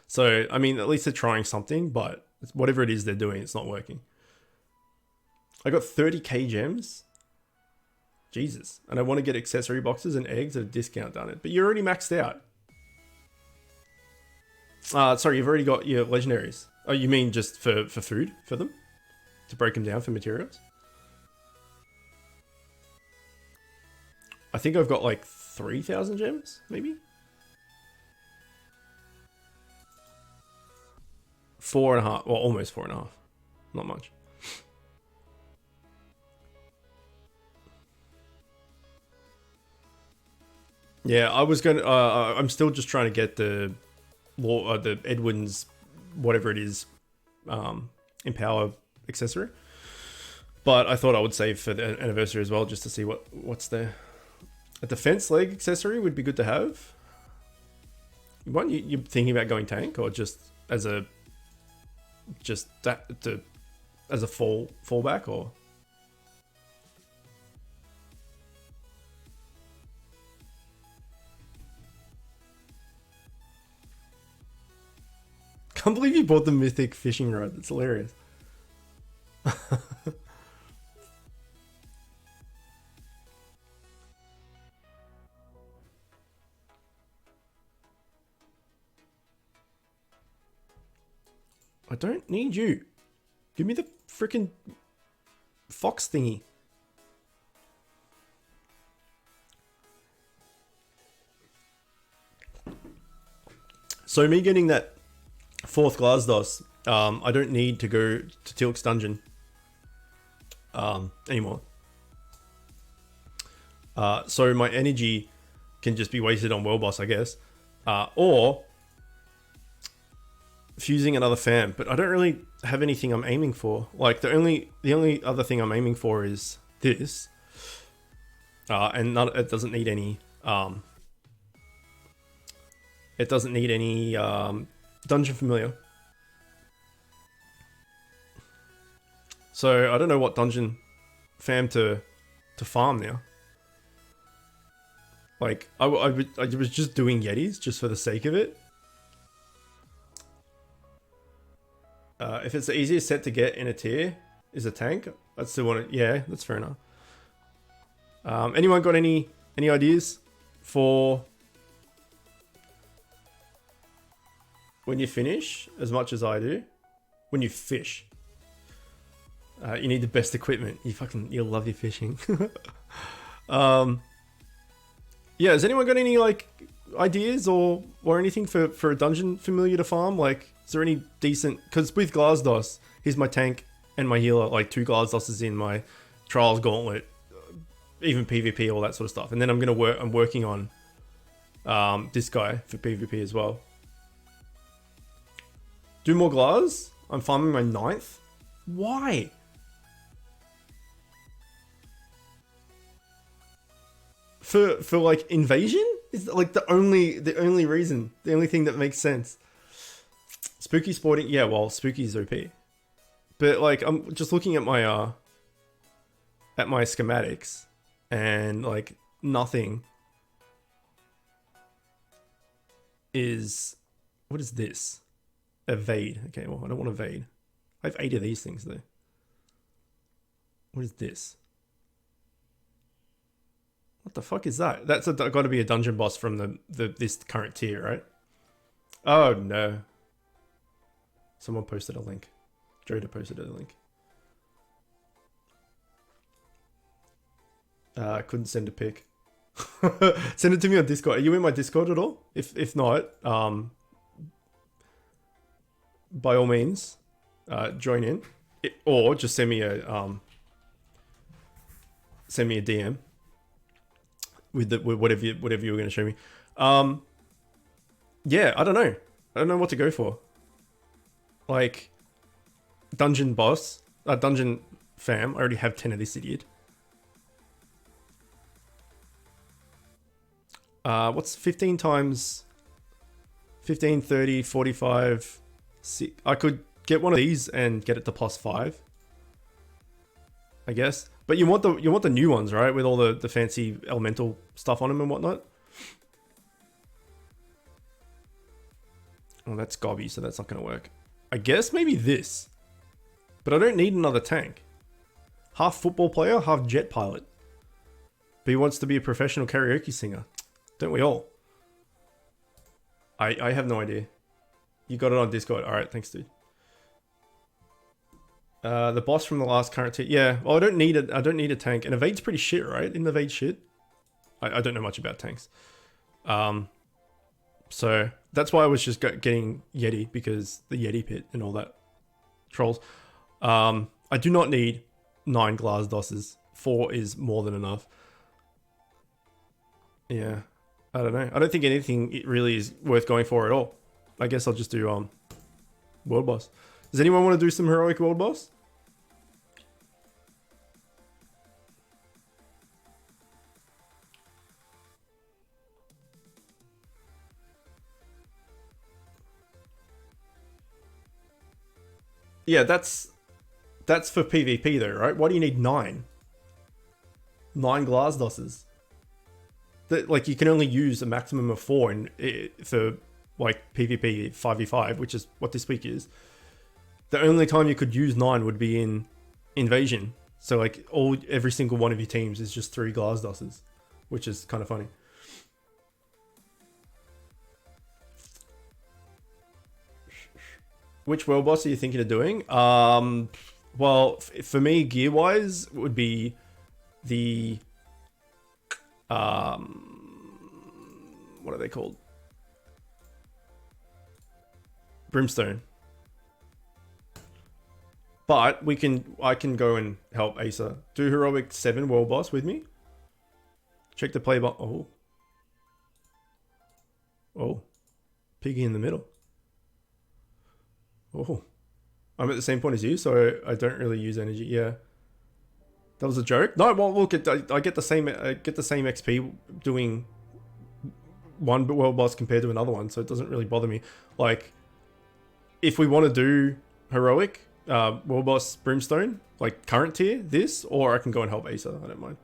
So, I mean, at least they're trying something, but whatever it is they're doing, it's not working. I got 30k gems. Jesus. And I want to get accessory boxes and eggs at a discount on it. But you're already maxed out. Sorry, you've already got your legendaries. Oh, you mean just for food for them? To break them down for materials? I think I've got like 3,000 gems, maybe? 4.5, well, almost 4.5. Not much. Yeah, I was going to, I'm still just trying to get the Edwin's, whatever it is, Empower accessory. But I thought I would save for the anniversary as well, just to see what's there. A defense leg accessory would be good to have. What, you're thinking about going tank, or just as a fallback, or? Can't believe you bought the mythic fishing rod. That's hilarious. I don't need you. Give me the freaking fox thingy. So me getting that 4th Glasdos, I don't need to go to Tilk's dungeon anymore. So my energy can just be wasted on world boss, I guess, or fusing another fam. But I don't really have anything I'm aiming for. Like the only other thing I'm aiming for is this, and it doesn't need any. It doesn't need any dungeon familiar. So I don't know what dungeon fam to farm now. Like I was just doing Yetis just for the sake of it. If it's the easiest set to get in a tier is a tank, I'd still want it. Yeah, that's fair enough. Anyone got any ideas for when you finish as much as I do? When you fish, you need the best equipment. You'll love your fishing. Yeah, has anyone got any like ideas or anything for a dungeon familiar to farm? Like, is there any decent? Because with Glasdos, here's my tank and my healer. Like 2 Glasdoses in my Trials Gauntlet, even PvP, all that sort of stuff. And then I'm working on this guy for PvP as well. Do more Glass. I'm farming my 9th. Why? For like invasion is like the only reason, the only thing that makes sense. Spooky sporting, yeah. Well, Spooky is OP, but like I'm just looking at my schematics, and like nothing is. What is this? Evade. Okay, well I don't want to evade. I have 8 of these things though. What is this? What the fuck is that? That's got to be a dungeon boss from this current tier, right? Oh no. Someone posted a link. Joda posted a link. I couldn't send a pic. Send it to me on Discord. Are you in my Discord at all? If not, by all means, join in, or just send me a DM. With whatever you were going to show me. Yeah, I don't know what to go for. Like dungeon boss, dungeon fam. I already have 10 of this idiot. What's 15 times 15, 30, 45, 6. I could get one of these and get it to +5. I guess. But you want the new ones, right? With all the fancy elemental stuff on them and whatnot. Oh, that's gobby, so that's not going to work. I guess maybe this. But I don't need another tank. Half football player, half jet pilot. But he wants to be a professional karaoke singer. Don't we all? I have no idea. You got it on Discord. Alright, thanks dude. The boss from the last current tier. Yeah, well I don't need a tank. And evade's pretty shit, right? Isn't evade shit? I don't know much about tanks. So that's why I was just getting Yeti, because the Yeti pit and all that trolls. I do not need 9 glass dosses. 4 is more than enough. Yeah, I don't know. I don't think anything it really is worth going for at all. I guess I'll just do world boss. Does anyone want to do some heroic world boss? Yeah, that's for PvP though, right? Why do you need 9? 9 glass dosses. Like you can only use a maximum of 4 for like PvP 5v5, which is what this week is. The only time you could use 9 would be in invasion. So like every single one of your teams is just 3 glass dosses, which is kind of funny. Which world boss are you thinking of doing? Well, for me, gear-wise, it would be the... what are they called? Brimstone. But I can go and help Asa. Do heroic 7 world boss with me. Check the play button. Oh. Oh. Piggy in the middle. Oh. I'm at the same point as you, so I don't really use energy. Yeah. That was a joke. No, well, look, I get the same XP doing one world boss compared to another one, so it doesn't really bother me. Like, if we want to do heroic world boss Brimstone, like current tier, this, or I can go and help Asa. I don't mind.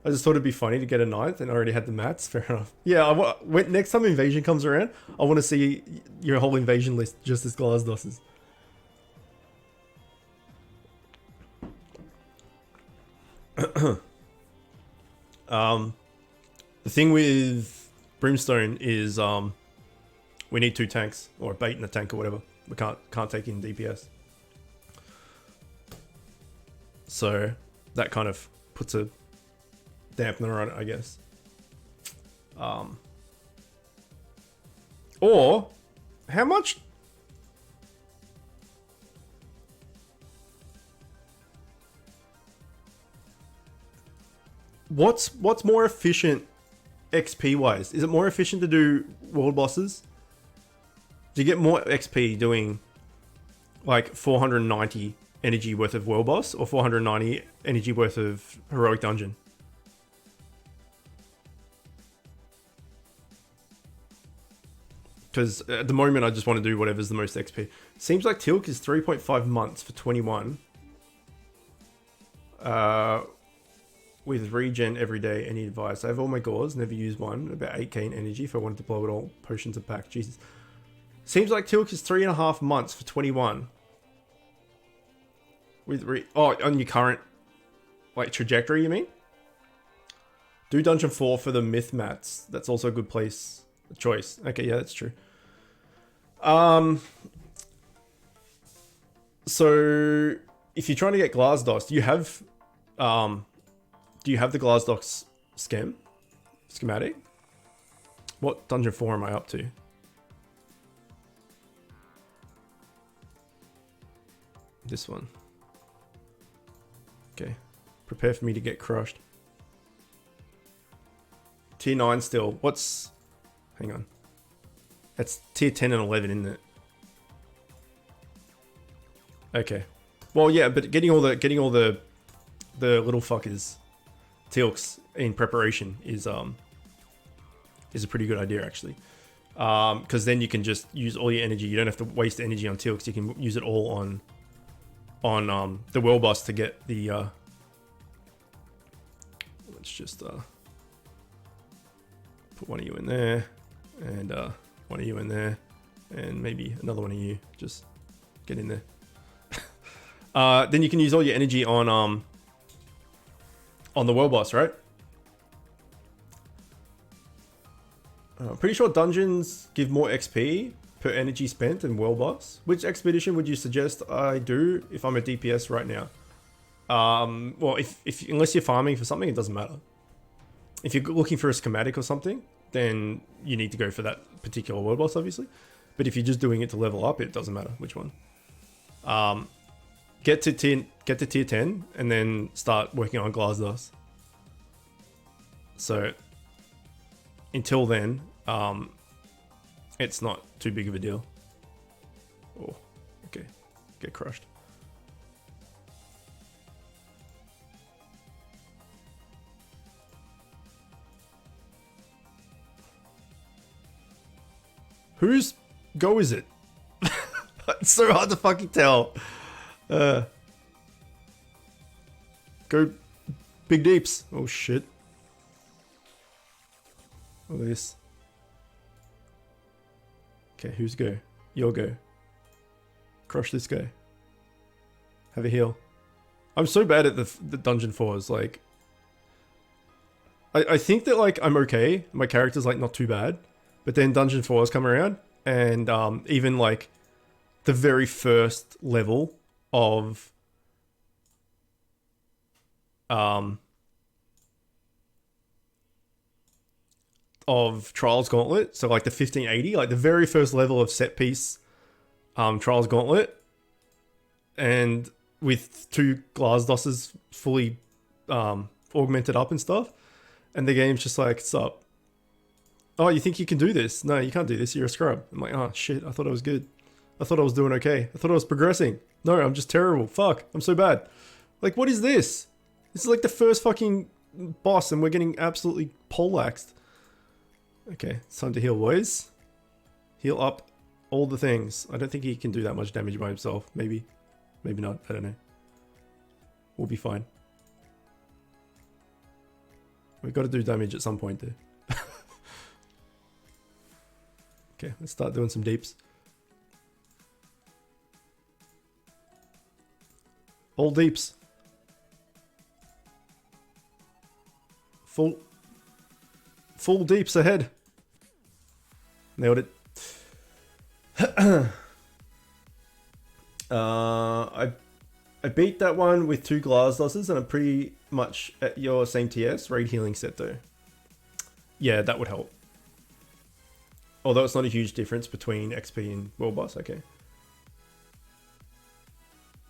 I just thought it'd be funny to get a 9th, and I already had the mats. Fair enough. Yeah, next time Invasion comes around, I want to see your whole Invasion list just as Glasdos's. The thing with Brimstone is we need 2 tanks, or a bait and a tank or whatever. We can't take in DPS. So that kind of puts a dampener on it, I guess. Or how much? What's more efficient XP wise? Is it more efficient to do world bosses? Do you get more XP doing like 490 energy worth of world boss or 490 energy worth of heroic dungeon? Because at the moment I just want to do whatever's the most XP. Seems like Tilk is 3.5 months for 21. With regen every day, any advice? I have all my gauze, never use one. About 8k in energy if I wanted to blow it all. Potions are packed. Jesus. Seems like Tilk is 3.5 months for 21. On your current like trajectory, you mean? Do Dungeon 4 for the myth mats. That's also a good choice. Okay, yeah, that's true. So if you're trying to get Glasdos, do you have the Glasdos schematic? What Dungeon 4 am I up to? This one. Okay. Prepare for me to get crushed. Tier 9 still. What's... Hang on. That's tier 10 and 11, isn't it? Okay. Well, yeah, but getting all the little fuckers Tilks in preparation is a pretty good idea, actually. Because then you can just use all your energy. You don't have to waste energy on Tilks. You can use it all on the world boss to get the let's just put one of you in there, and one of you in there, and maybe another one of you. Just get in there. Then you can use all your energy on the world boss, right? I'm pretty sure dungeons give more XP per energy spent than world boss. Which expedition would you suggest I do if I'm a DPS right now? Well, if unless you're farming for something, it doesn't matter. If you're looking for a schematic or something, then you need to go for that particular world boss, obviously. But if you're just doing it to level up, it doesn't matter which one. Get to tier 10 and then start working on Glasdos. So until then, it's not too big of a deal. Oh, okay. Get crushed. Whose go is it? It's so hard to fucking tell. Go big deeps. Oh shit. Look at this. Okay, who's go? Your go. Crush this guy. Have a heal. I'm so bad at the dungeon 4s. Like, I think that like I'm okay. My character's like not too bad. But then dungeon 4s come around, and even like the very first level of Trials Gauntlet, so like the 1580, like the very first level of set piece Trials Gauntlet, and with 2 Glasdosses fully augmented up and stuff, and the game's just like, sup? Oh, you think you can do this? No, you can't do this. You're a scrub. I'm like, oh shit, I thought I was good. I thought I was doing okay. I thought I was progressing. No, I'm just terrible. Fuck, I'm so bad. Like, what is this? This is like the first fucking boss and we're getting absolutely poleaxed. Okay, it's time to heal, boys. Heal up all the things. I don't think he can do that much damage by himself. Maybe. Maybe not. I don't know. We'll be fine. We've got to do damage at some point there. Okay, let's start doing some deeps. All deeps. Full deeps ahead. Nailed it. I beat that one with 2 glass losses, and I'm pretty much at your same TS. Raid healing set though. Yeah, that would help. Although it's not a huge difference between XP and World Boss. Okay.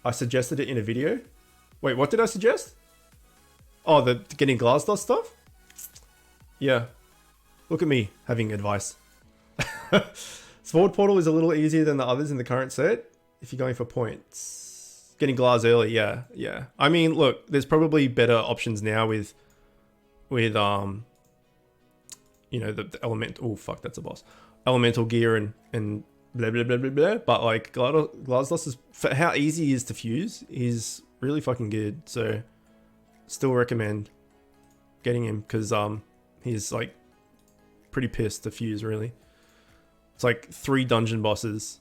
I suggested it in a video. Wait, what did I suggest? Oh, the getting glass dust stuff? Yeah. Look at me having advice. Sword Portal is a little easier than the others in the current set if you're going for points. Getting glass early, yeah. I mean, look, there's probably better options now with you know, the element. Oh fuck, that's a boss. Elemental gear and blah blah blah blah blah. But like glass loss is, for how easy he is to fuse, is really fucking good. So still recommend getting him because he's like pretty pissed to fuse really. It's like 3 dungeon bosses,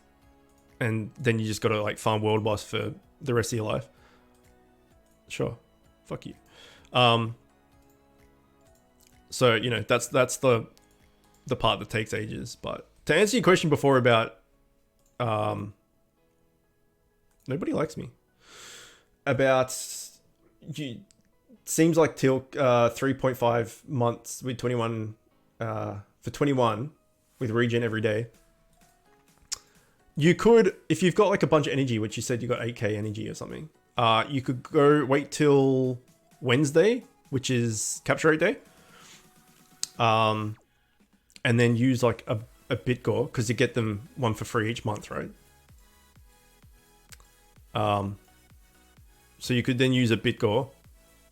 and then you just gotta like farm world boss for the rest of your life. Sure, fuck you. So you know that's the part that takes ages. But to answer your question before about nobody likes me about you. Seems like till 3.5 months with 21 for 21 with regen every day. You could, if you've got like a bunch of energy, which you said you got 8k energy or something, you could go wait till Wednesday, which is capture rate day, and then use like a bit gore because you get them 1 for free each month, right? So you could then use a bit gore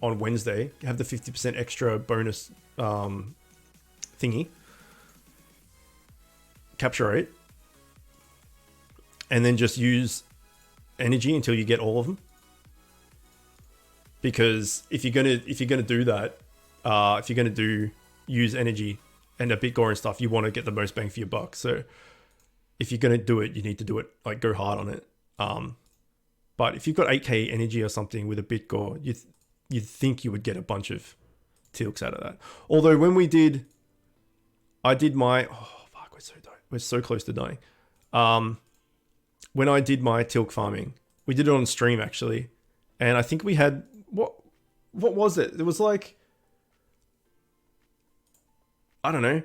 on Wednesday, have the 50% extra bonus thingy, capture rate, and then just use energy until you get all of them. Because if you're gonna do that, if you're gonna use energy and a bit gore and stuff, you want to get the most bang for your buck. So if you're gonna do it, you need to do it like go hard on it. But if you've got 8k energy or something with a bit gore, you'd think you would get a bunch of tilks out of that. Although when I did my, oh fuck, we're so close to dying. When I did my tilk farming, we did it on stream actually, and I think we had what was it? It was like, I don't know.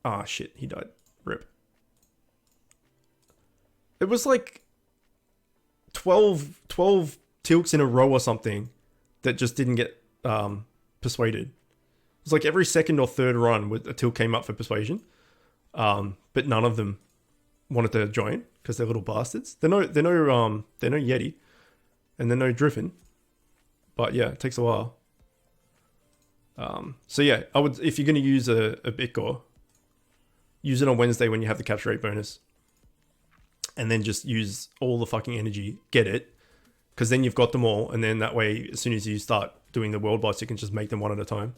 Ah shit, he died. Rip. It was like 12 tilks in a row or something that just didn't get persuaded. It was like every second or third run with a tilk came up for persuasion, but none of them wanted to join because they're little bastards. They're no Yeti, and they're no Driven. But yeah, it takes a while. So yeah, I would, if you're going to use a bit gore, use it on Wednesday when you have the capture rate bonus, and then just use all the fucking energy, get it, because then you've got them all, and then that way, as soon as you start doing the world boss, you can just make them one at a time.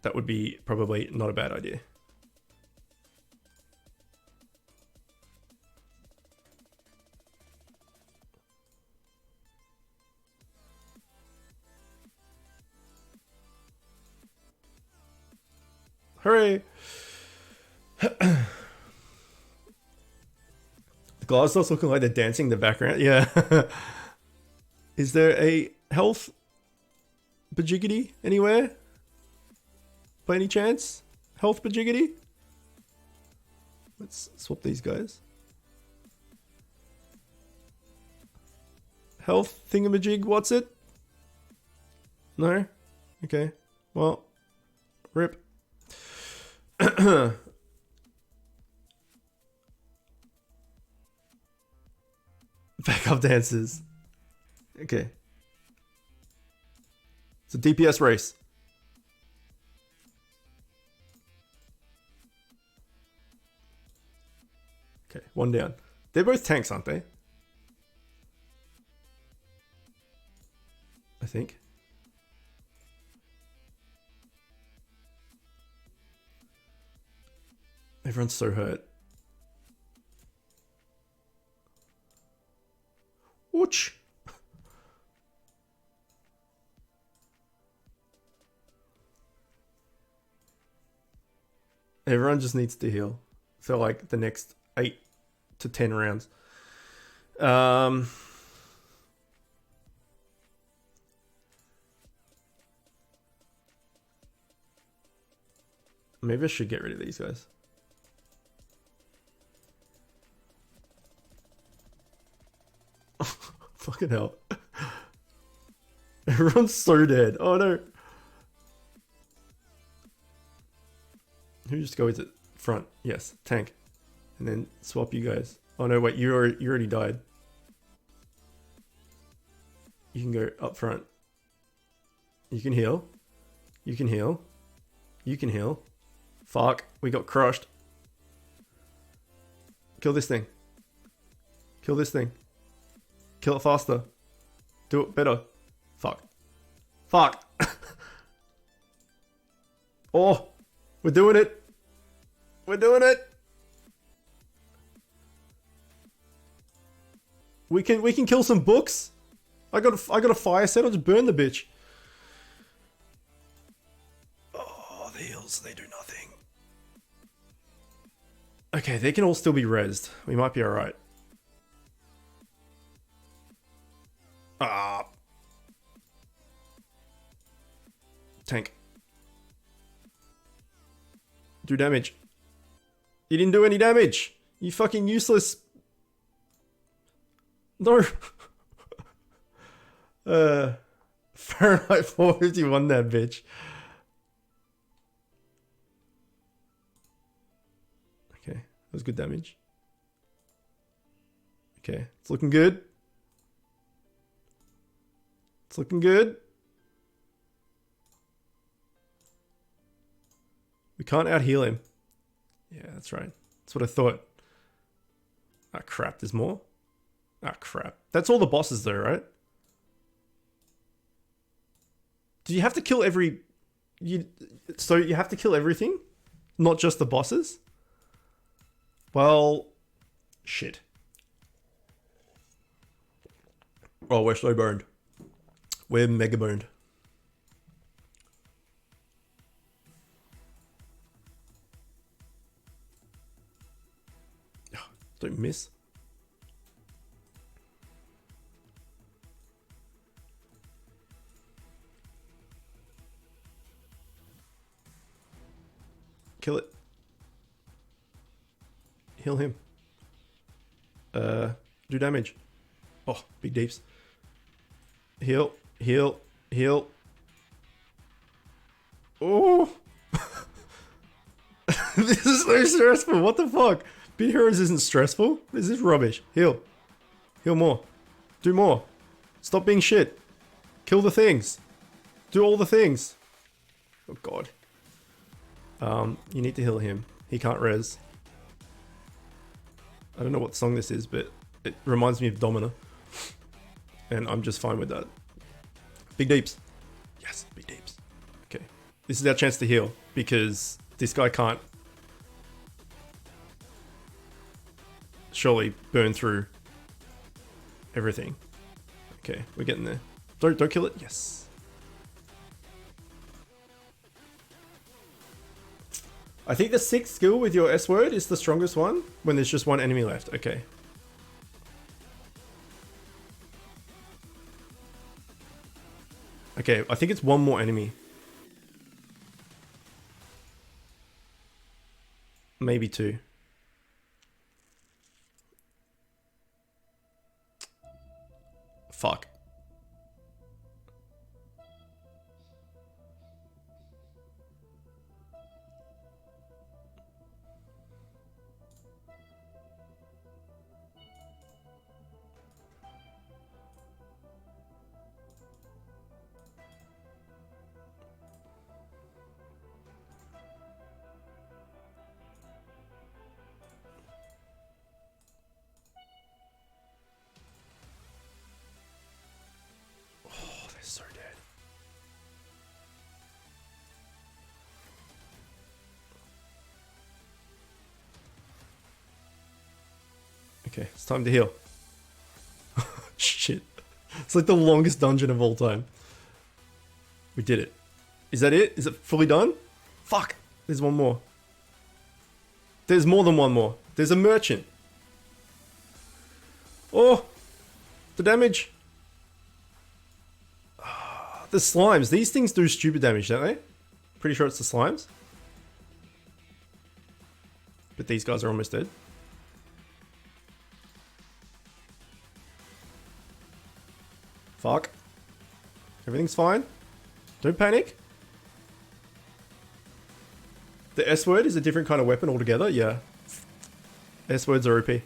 That would be probably not a bad idea. Hooray! The glass starts looking like they're dancing in the background. Yeah. Is there a health bajiggity anywhere? By any chance? Health bajiggity? Let's swap these guys. health thingamajig. What's it? No? Okay. Well, rip. Backup dancers. Okay. It's a DPS race. Okay, one down. They're both tanks, aren't they? I think. Everyone's so hurt. Ouch. Everyone just needs to heal for like the next 8 to 10 rounds. Maybe I should get rid of these guys. Fucking hell. Everyone's so dead. Oh no. Who just goes at front? Yes, tank. And then swap you guys. Oh no, wait, you already died. You can go up front. You can heal. You can heal. You can heal. Fuck, we got crushed. Kill this thing. Kill this thing. Kill it faster. Do it better. Fuck. Fuck. Oh, we're doing it. We're doing it. We can kill some books. I got a fire set. I'll just burn the bitch. Oh, the heals, they do nothing. Okay, they can all still be rezzed. We might be alright. Ah. Tank. Do damage. You didn't do any damage. You fucking useless. No. Fahrenheit 451 that bitch. Okay, that was good damage. Okay, it's looking good. It's looking good. We can't out-heal him. Yeah, that's right. That's what I thought. Ah, crap. There's more? Ah, crap. That's all the bosses though, right? Do you have to kill every... So you have to kill everything? Not just the bosses? Well... Shit. Oh, we're so burned. We're mega burned. Don't miss. Kill it. Heal him. Do damage. Oh, big deeps. Heal, heal, heal. Oh! This is so stressful. What the fuck? Beat heroes isn't stressful. This is rubbish. Heal. Heal more. Do more. Stop being shit. Kill the things. Do all the things. Oh god. You need to heal him. He can't res. I don't know what song this is, but it reminds me of Domina. And I'm just fine with that. Big deeps. Yes, big deeps. Okay. This is our chance to heal, because this guy can't surely burn through everything. Okay, we're getting there. Don't kill it. Yes. I think the 6th skill with your S word is the strongest one when there's just one enemy left. Okay. Okay, I think it's one more enemy. Maybe 2. Fuck. Oh, they're so dead. Okay, it's time to heal. Shit. It's like the longest dungeon of all time. We did it. Is that it? Is it fully done? Fuck. There's one more. There's more than one more. There's a merchant. Oh, the damage. The slimes. These things do stupid damage, don't they? Pretty sure it's the slimes. But these guys are almost dead. Fuck. Everything's fine. Don't panic. The S word is a different kind of weapon altogether. Yeah. S words are OP.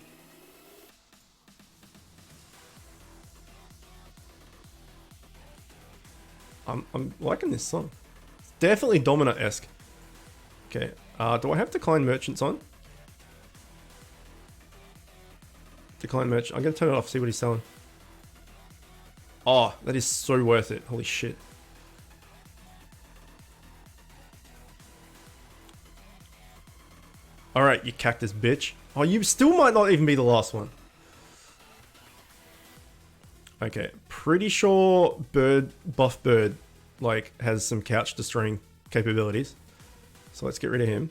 I'm liking this song. It's definitely Domina-esque. Okay. Do I have Decline Merchants on? Decline Merchant. I'm going to turn it off, see what he's selling. Oh, that is so worth it. Holy shit. Alright, you cactus bitch. Oh, you still might not even be the last one. Okay, pretty sure Buff Bird, like, has some couch destroying capabilities. So let's get rid of him.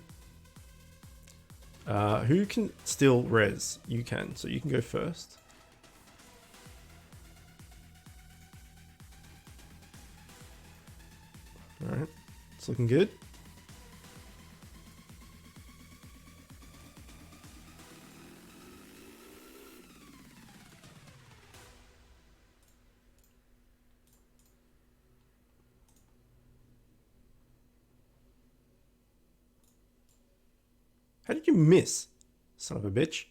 Who can still res? You can, so you can go first. Alright, it's looking good. How did you miss? Son of a bitch.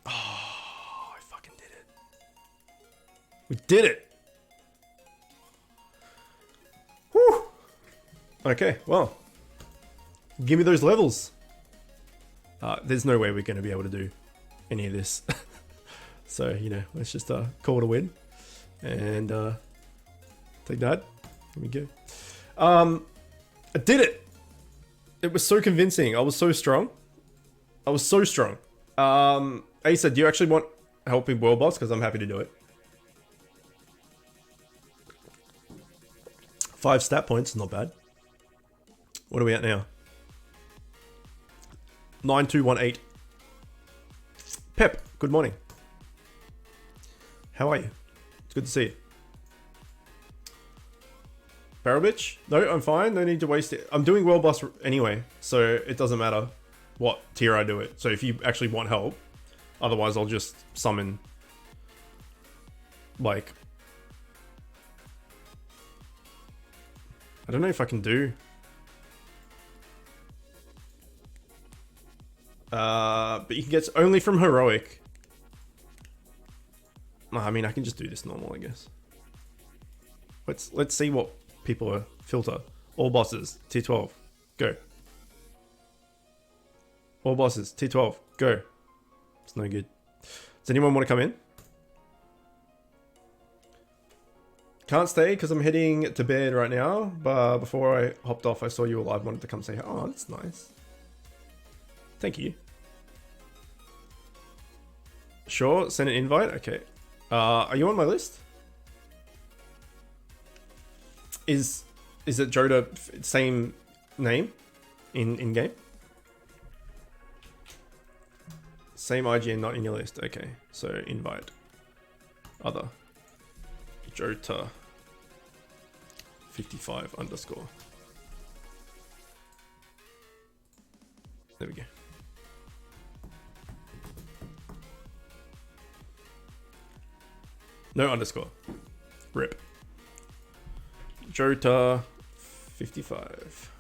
Oh, I fucking did it. We did it! Whew! Okay, well. Give me those levels. There's no way we're going to be able to do any of this. So, you know, let's just call it a win. And take that. Here we go. I did it! It was so convincing. I was so strong. I was so strong. Asa, do you actually want help in World Boss? Because I'm happy to do it. 5 stat points, not bad. What are we at now? 9218. Pep, good morning. How are you? It's good to see you. Barrel bitch? No, I'm fine. No need to waste it. I'm doing World Boss anyway, so it doesn't matter what tier I do it. So if you actually want help, otherwise I'll just summon, like, I don't know if I can do. But you can get only from heroic. I mean, I can just do this normal, I guess. Let's see what people are. Filter. All bosses. T12. Go. All bosses. T12. Go. It's no good. Does anyone want to come in? Can't stay because I'm heading to bed right now. But before I hopped off, I saw you alive. Wanted to come say, oh, that's nice. Thank you. Sure. Send an invite. Okay. Are you on my list? Is it Joda same name in game? Same IGN, not in your list. Okay, so invite other Jota 55 underscore. There we go. No underscore. Rip. Jota 55.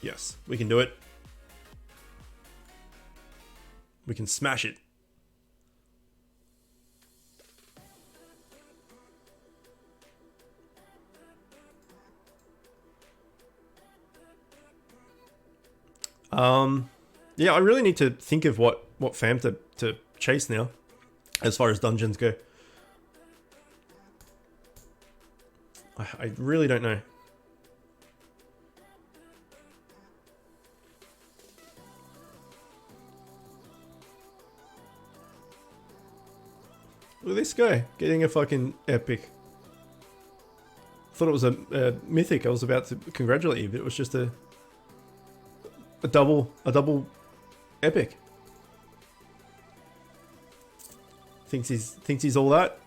Yes, we can do it. We can smash it. Yeah, I really need to think of what fam to chase now, as far as dungeons go. I really don't know. Look at this guy getting a fucking epic. Thought it was a mythic. I was about to congratulate you, but it was just a double epic. Thinks he's all that.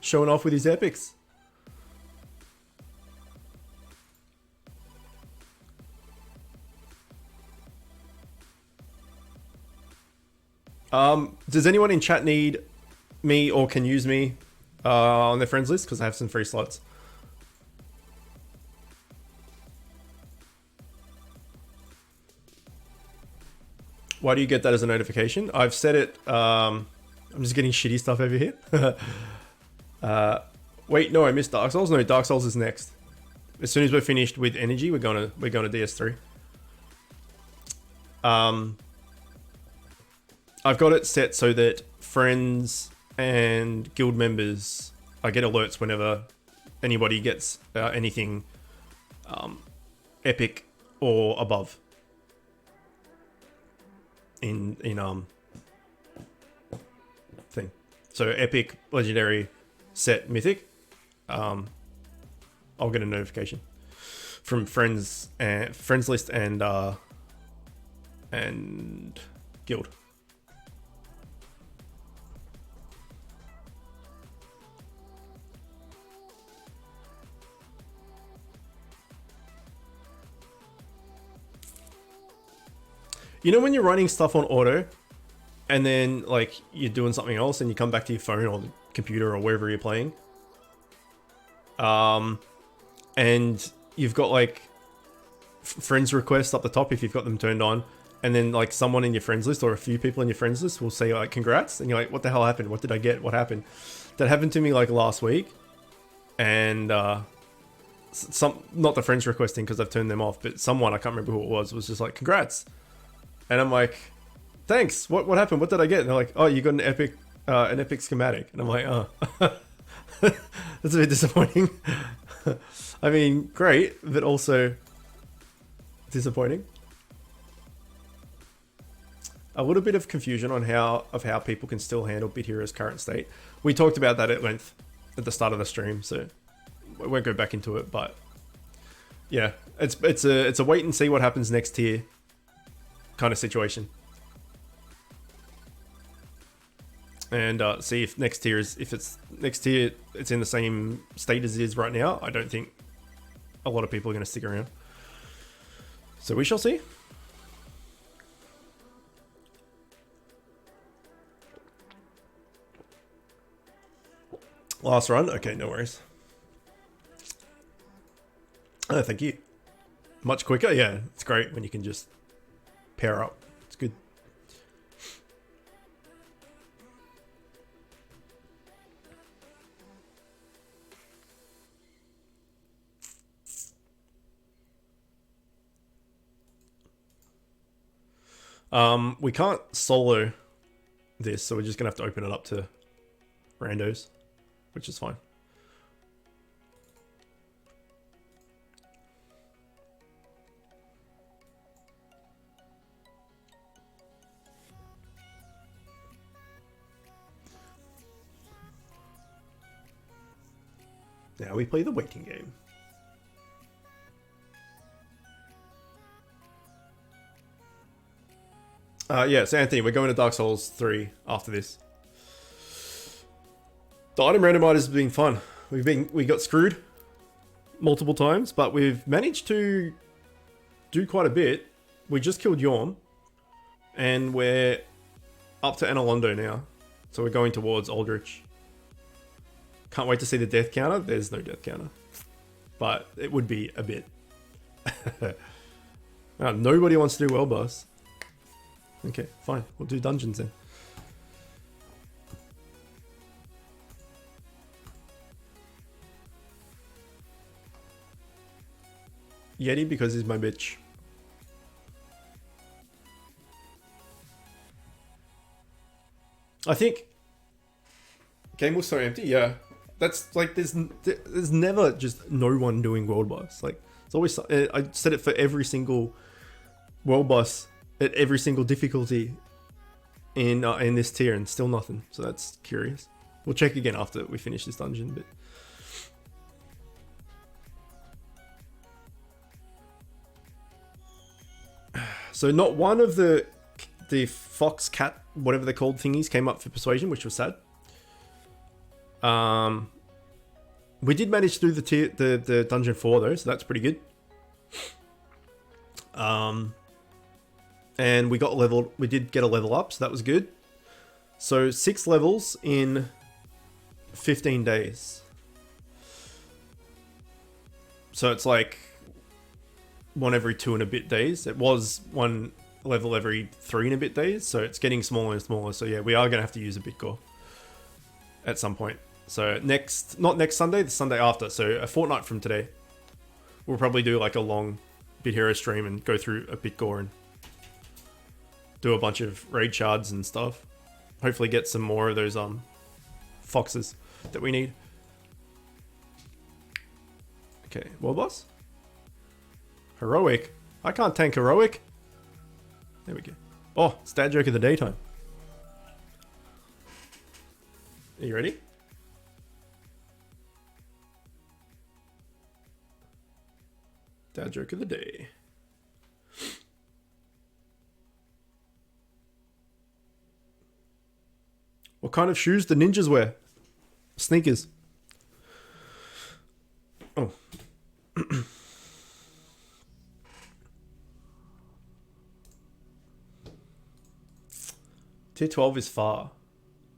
Showing off with his epics. Does anyone in chat need me or can use me on their friends list? Because I have some free slots. Why do you get that as a notification? I've set it. I'm just getting shitty stuff over here. Wait, no, I missed Dark Souls. No, Dark Souls is next. As soon as we're finished with Energy, we're going to DS3. I've got it set so that friends and guild members, I get alerts whenever anybody gets anything epic or above in thing. So epic, legendary, set, mythic. I'll get a notification from friends list and guild. You know when you're running stuff on auto and then like you're doing something else and you come back to your phone or the computer or wherever you're playing, and you've got like friends requests up the top if you've got them turned on, and then like someone in your friends list or a few people in your friends list will say like congrats, and you're like, what the hell happened? What did I get? What happened? That happened to me like last week, and not the friends requesting because I've turned them off, but someone, I can't remember who it was just like congrats. And I'm like, thanks. What happened? What did I get? And they're like, oh, you got an epic schematic. And I'm like, oh, that's a bit disappointing. I mean, great, but also disappointing. A little bit of confusion on how people can still handle Bit Hero's current state. We talked about that at length at the start of the stream, so we won't go back into it. But yeah, it's a wait and see what happens next tier kind of situation, and see if next tier it's in the same state as it is right now. I don't think a lot of people are going to stick around, so we shall see. Last run, okay, no worries. Oh, thank you. Much quicker, yeah, it's great when you can just pair up. It's good. We can't solo this, so we're just gonna have to open it up to randos, which is fine. Now we play the waiting game. Yeah, so Anthony, we're going to Dark Souls 3 after this. The item randomizer has been fun. We got screwed multiple times, but we've managed to do quite a bit. We just killed Yorm, and we're up to Analondo now. So we're going towards Aldrich. Can't wait to see the death counter. There's no death counter, but it would be a bit. Nobody wants to do world boss. Okay, fine. We'll do dungeons then. Yeti because he's my bitch. I think game was so empty. Yeah, that's like there's never just no one doing world boss. Like it's always, I said it for every single world boss at every single difficulty in this tier, and still nothing. So that's curious. We'll check again after we finish this dungeon. But so not one of the fox cat whatever they're called thingies came up for persuasion, which was sad. We did manage to do the dungeon 4 though, so that's pretty good. And we did get a level up, so that was good. So 6 levels in 15 days. So it's like one every 2 and a bit days. It was one level every 3 and a bit days, so it's getting smaller and smaller. So yeah, we are going to have to use a bit core at some point. So not next Sunday, the Sunday after. So a fortnight from today, we'll probably do like a long Bit Hero stream and go through a bit gore and do a bunch of raid shards and stuff. Hopefully get some more of those foxes that we need. Okay, world boss. Heroic. I can't tank heroic. There we go. Oh, it's dad joke of the daytime. Are you ready? Dad joke of the day. What kind of shoes do ninjas wear? Sneakers. Oh. Tier 12 is far.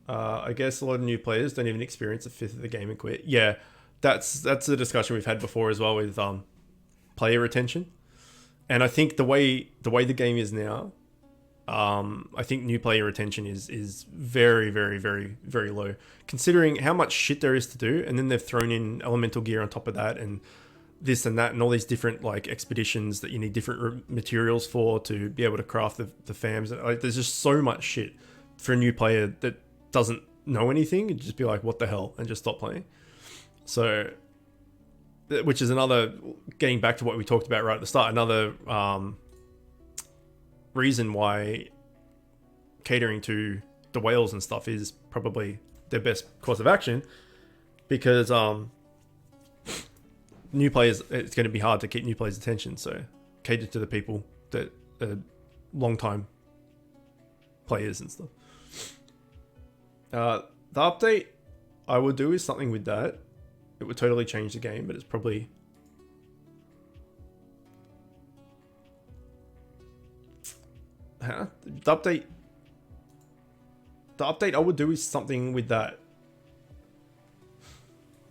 I guess a lot of new players don't even experience a fifth of the game and quit. Yeah, that's a discussion we've had before as well with player retention. And I think the way the game is now, I think new player retention is very, very, very, very low. Considering how much shit there is to do, and then they've thrown in elemental gear on top of that, and this and that, and all these different like expeditions that you need different materials for to be able to craft the fams. Like, there's just so much shit for a new player that doesn't know anything and just be like, what the hell, and just stop playing. So, which is another, getting back to what we talked about right at the start, another reason why catering to the whales and stuff is probably their best course of action, because new players, it's going to be hard to keep new players' attention. So cater to the people that are long time players and stuff. The update I would do is something with that. It would totally change the game, but it's probably the update I would do is something with that.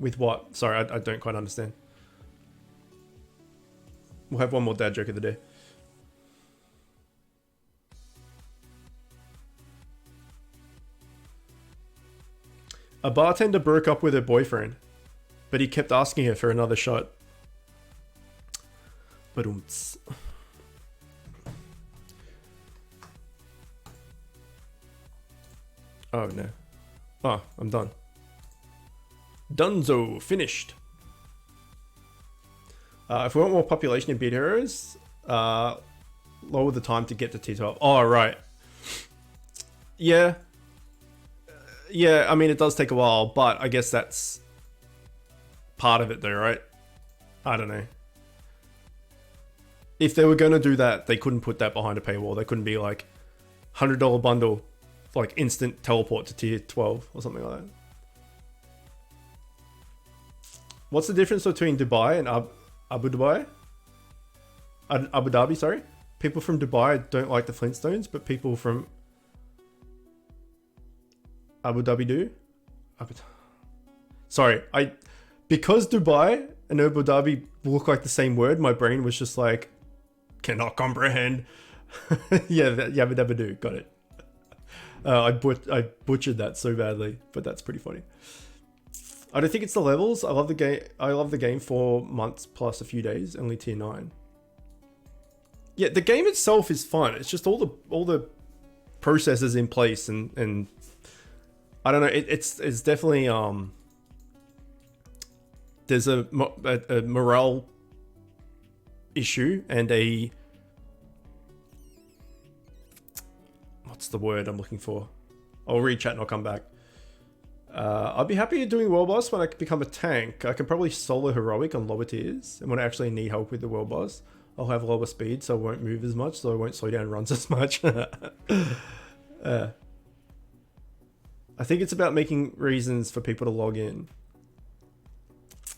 With what? Sorry, I don't quite understand. We'll have one more dad joke of the day. A bartender broke up with her boyfriend, but he kept asking her for another shot. Ba-dum-ts. Oh no. Oh, I'm done. Dunzo, finished. If we want more population in Beat Heroes, lower the time to get to T12. Oh, right. Yeah. Yeah, I mean, it does take a while, but I guess that's part of it though, right? I don't know. If they were going to do that, they couldn't put that behind a paywall. They couldn't be like, $100 bundle, like instant teleport to tier 12 or something like that. What's the difference between Dubai and Abu Dhabi? Abu Dhabi, sorry. People from Dubai don't like the Flintstones, but people from Abu Dhabi do. Sorry, because Dubai and Abu Dhabi look like the same word, my brain was just like, cannot comprehend. Yeah, Yabba Dabba Doo, got it. I butchered that so badly, but that's pretty funny. I don't think it's the levels. I love the game. I love the game for months plus a few days. Only tier 9. Yeah, the game itself is fun. It's just all the processes in place and I don't know. It's definitely there's a morale issue and a what's the word I'm looking for? I'll read chat and I'll come back. I'll be happy doing world boss when I become a tank. I can probably solo heroic on lower tiers, and when I actually need help with the world boss, I'll have lower speed, so I won't move as much, so I won't slow down runs as much. I think it's about making reasons for people to log in.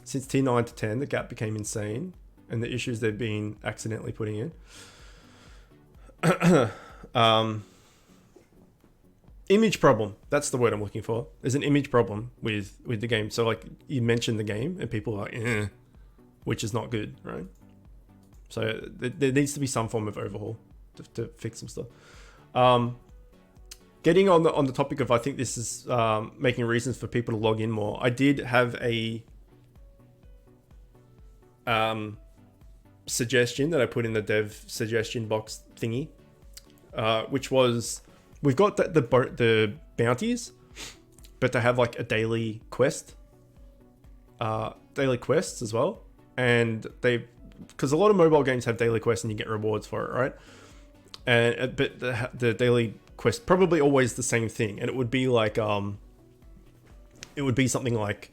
Since tier 9 to 10, the gap became insane, and the issues they've been accidentally putting in. Image problem. That's the word I'm looking for. There's an image problem with the game. So like you mentioned the game and people are like, which is not good, right? So there needs to be some form of overhaul to fix some stuff. Getting on the topic of, I think this is making reasons for people to log in more. I did have a suggestion that I put in the dev suggestion box thingy, which was, we've got the bounties, but they have like a daily quest, daily quests as well. And because a lot of mobile games have daily quests and you get rewards for it, right? And but the daily quest probably always the same thing, and it would be like it would be something like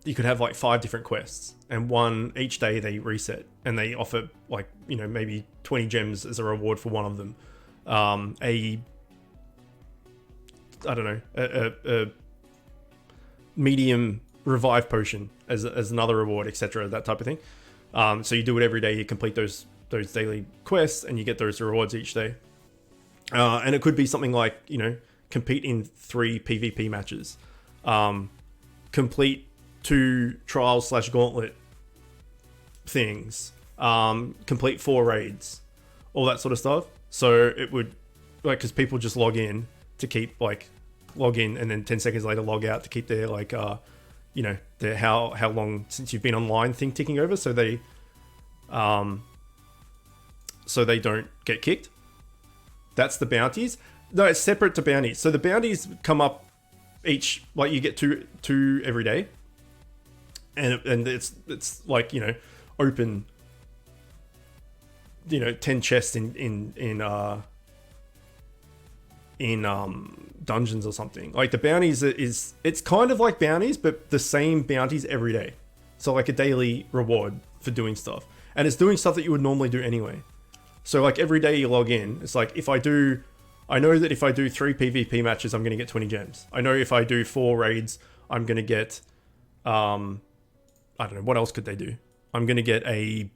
you could have like 5 different quests, and one each day they reset, and they offer like, you know, maybe 20 gems as a reward for one of them. I don't know, a medium revive potion as another reward, etc. That type of thing. So you do it every day. You complete those daily quests, and you get those rewards each day. And it could be something like, you know, compete in 3 PvP matches, complete 2 trials/gauntlet things, complete 4 raids, all that sort of stuff. So it would, like, because people just log in to keep, like, log in and then 10 seconds later log out to keep their, like, you know, their how long since you've been online thing ticking over, so they don't get kicked. That's the bounties. No, it's separate to bounties. So the bounties come up each, like, you get two every day, and it's like, you know, open, you know, 10 chests in dungeons or something. Like the bounties it's kind of like bounties, but the same bounties every day. So like a daily reward for doing stuff, and it's doing stuff that you would normally do anyway. So like every day you log in, it's like, I know that if I do 3 PvP matches, I'm going to get 20 gems. I know if I do 4 raids, I'm going to get, I don't know, what else could they do? I'm going to get a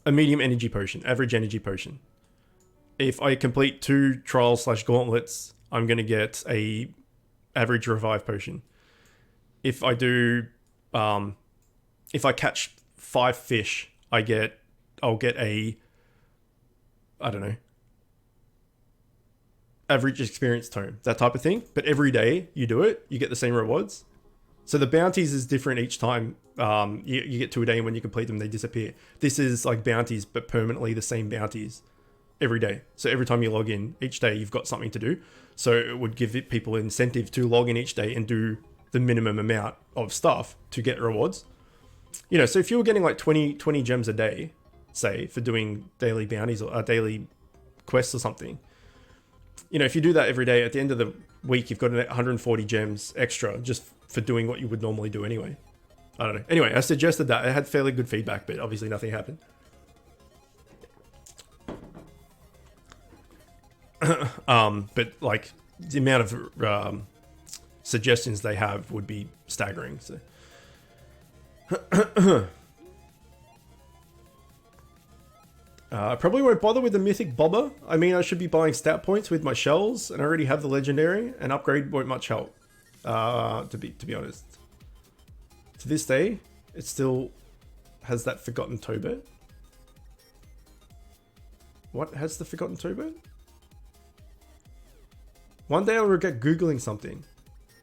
medium energy potion, average energy potion. If I complete 2 trials/gauntlets, I'm going to get a average revive potion. If I do, if I catch 5 fish, I'll get a, I don't know, average experience tome, that type of thing. But every day you do it, you get the same rewards. So the bounties is different each time. You get to a day, and when you complete them, they disappear. This is like bounties, but permanently the same bounties every day. So every time you log in, each day you've got something to do. So it would give people incentive to log in each day and do the minimum amount of stuff to get rewards. You know, so if you were getting like 20 gems a day, say, for doing daily bounties or daily quests or something, you know, if you do that every day, at the end of the week, you've got 140 gems extra just for doing what you would normally do anyway. I don't know. Anyway, I suggested that. It had fairly good feedback, but obviously nothing happened. But like the amount of suggestions they have would be staggering. So. I probably won't bother with the mythic bobber. I mean, I should be buying stat points with my shells, and I already have the legendary. And upgrade won't much help. To be honest, to this day, it still has that forgotten Tobit. What has the forgotten Tobit? One day I'll regret Googling something.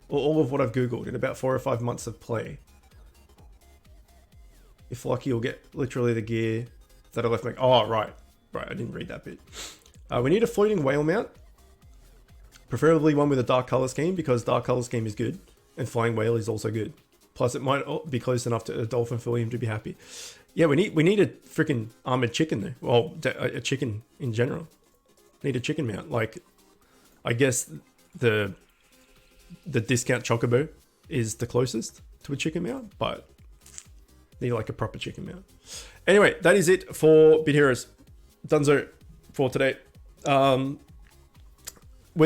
Or all of what I've Googled in about 4 or 5 months of play. If lucky, you'll get literally the gear that I left my... Oh, right. Right, I didn't read that bit. We need a floating whale mount. Preferably one with a dark color scheme, because dark color scheme is good. And flying whale is also good. Plus, it might be close enough to a dolphin for him to be happy. Yeah, we need a freaking armored chicken though. Well, a chicken in general. Need a chicken mount. Like, I guess the discount chocobo is the closest to a chicken mount, but need like a proper chicken mount. Anyway, that is it for Bit Heroes. Dunzo for today. We're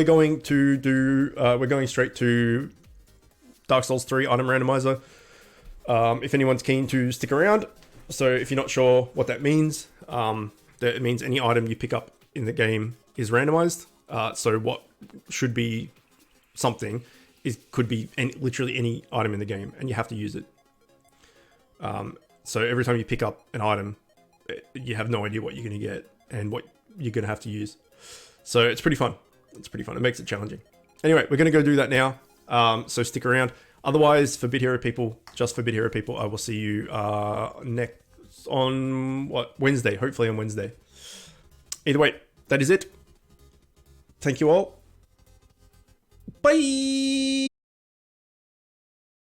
going to do. We're going straight to Dark Souls 3 item randomizer. If anyone's keen to stick around. So if you're not sure what that means, that means any item you pick up in the game is randomized. So what should be something could be literally any item in the game, and you have to use it. So every time you pick up an item, you have no idea what you're going to get and what you're going to have to use. So it's pretty fun. It's pretty fun. It makes it challenging. Anyway, we're going to go do that now. So stick around. Otherwise, for Bit Hero people, just for Bit Hero people, I will see you next on Wednesday. Hopefully on Wednesday. Either way, that is it. Thank you all. Bye.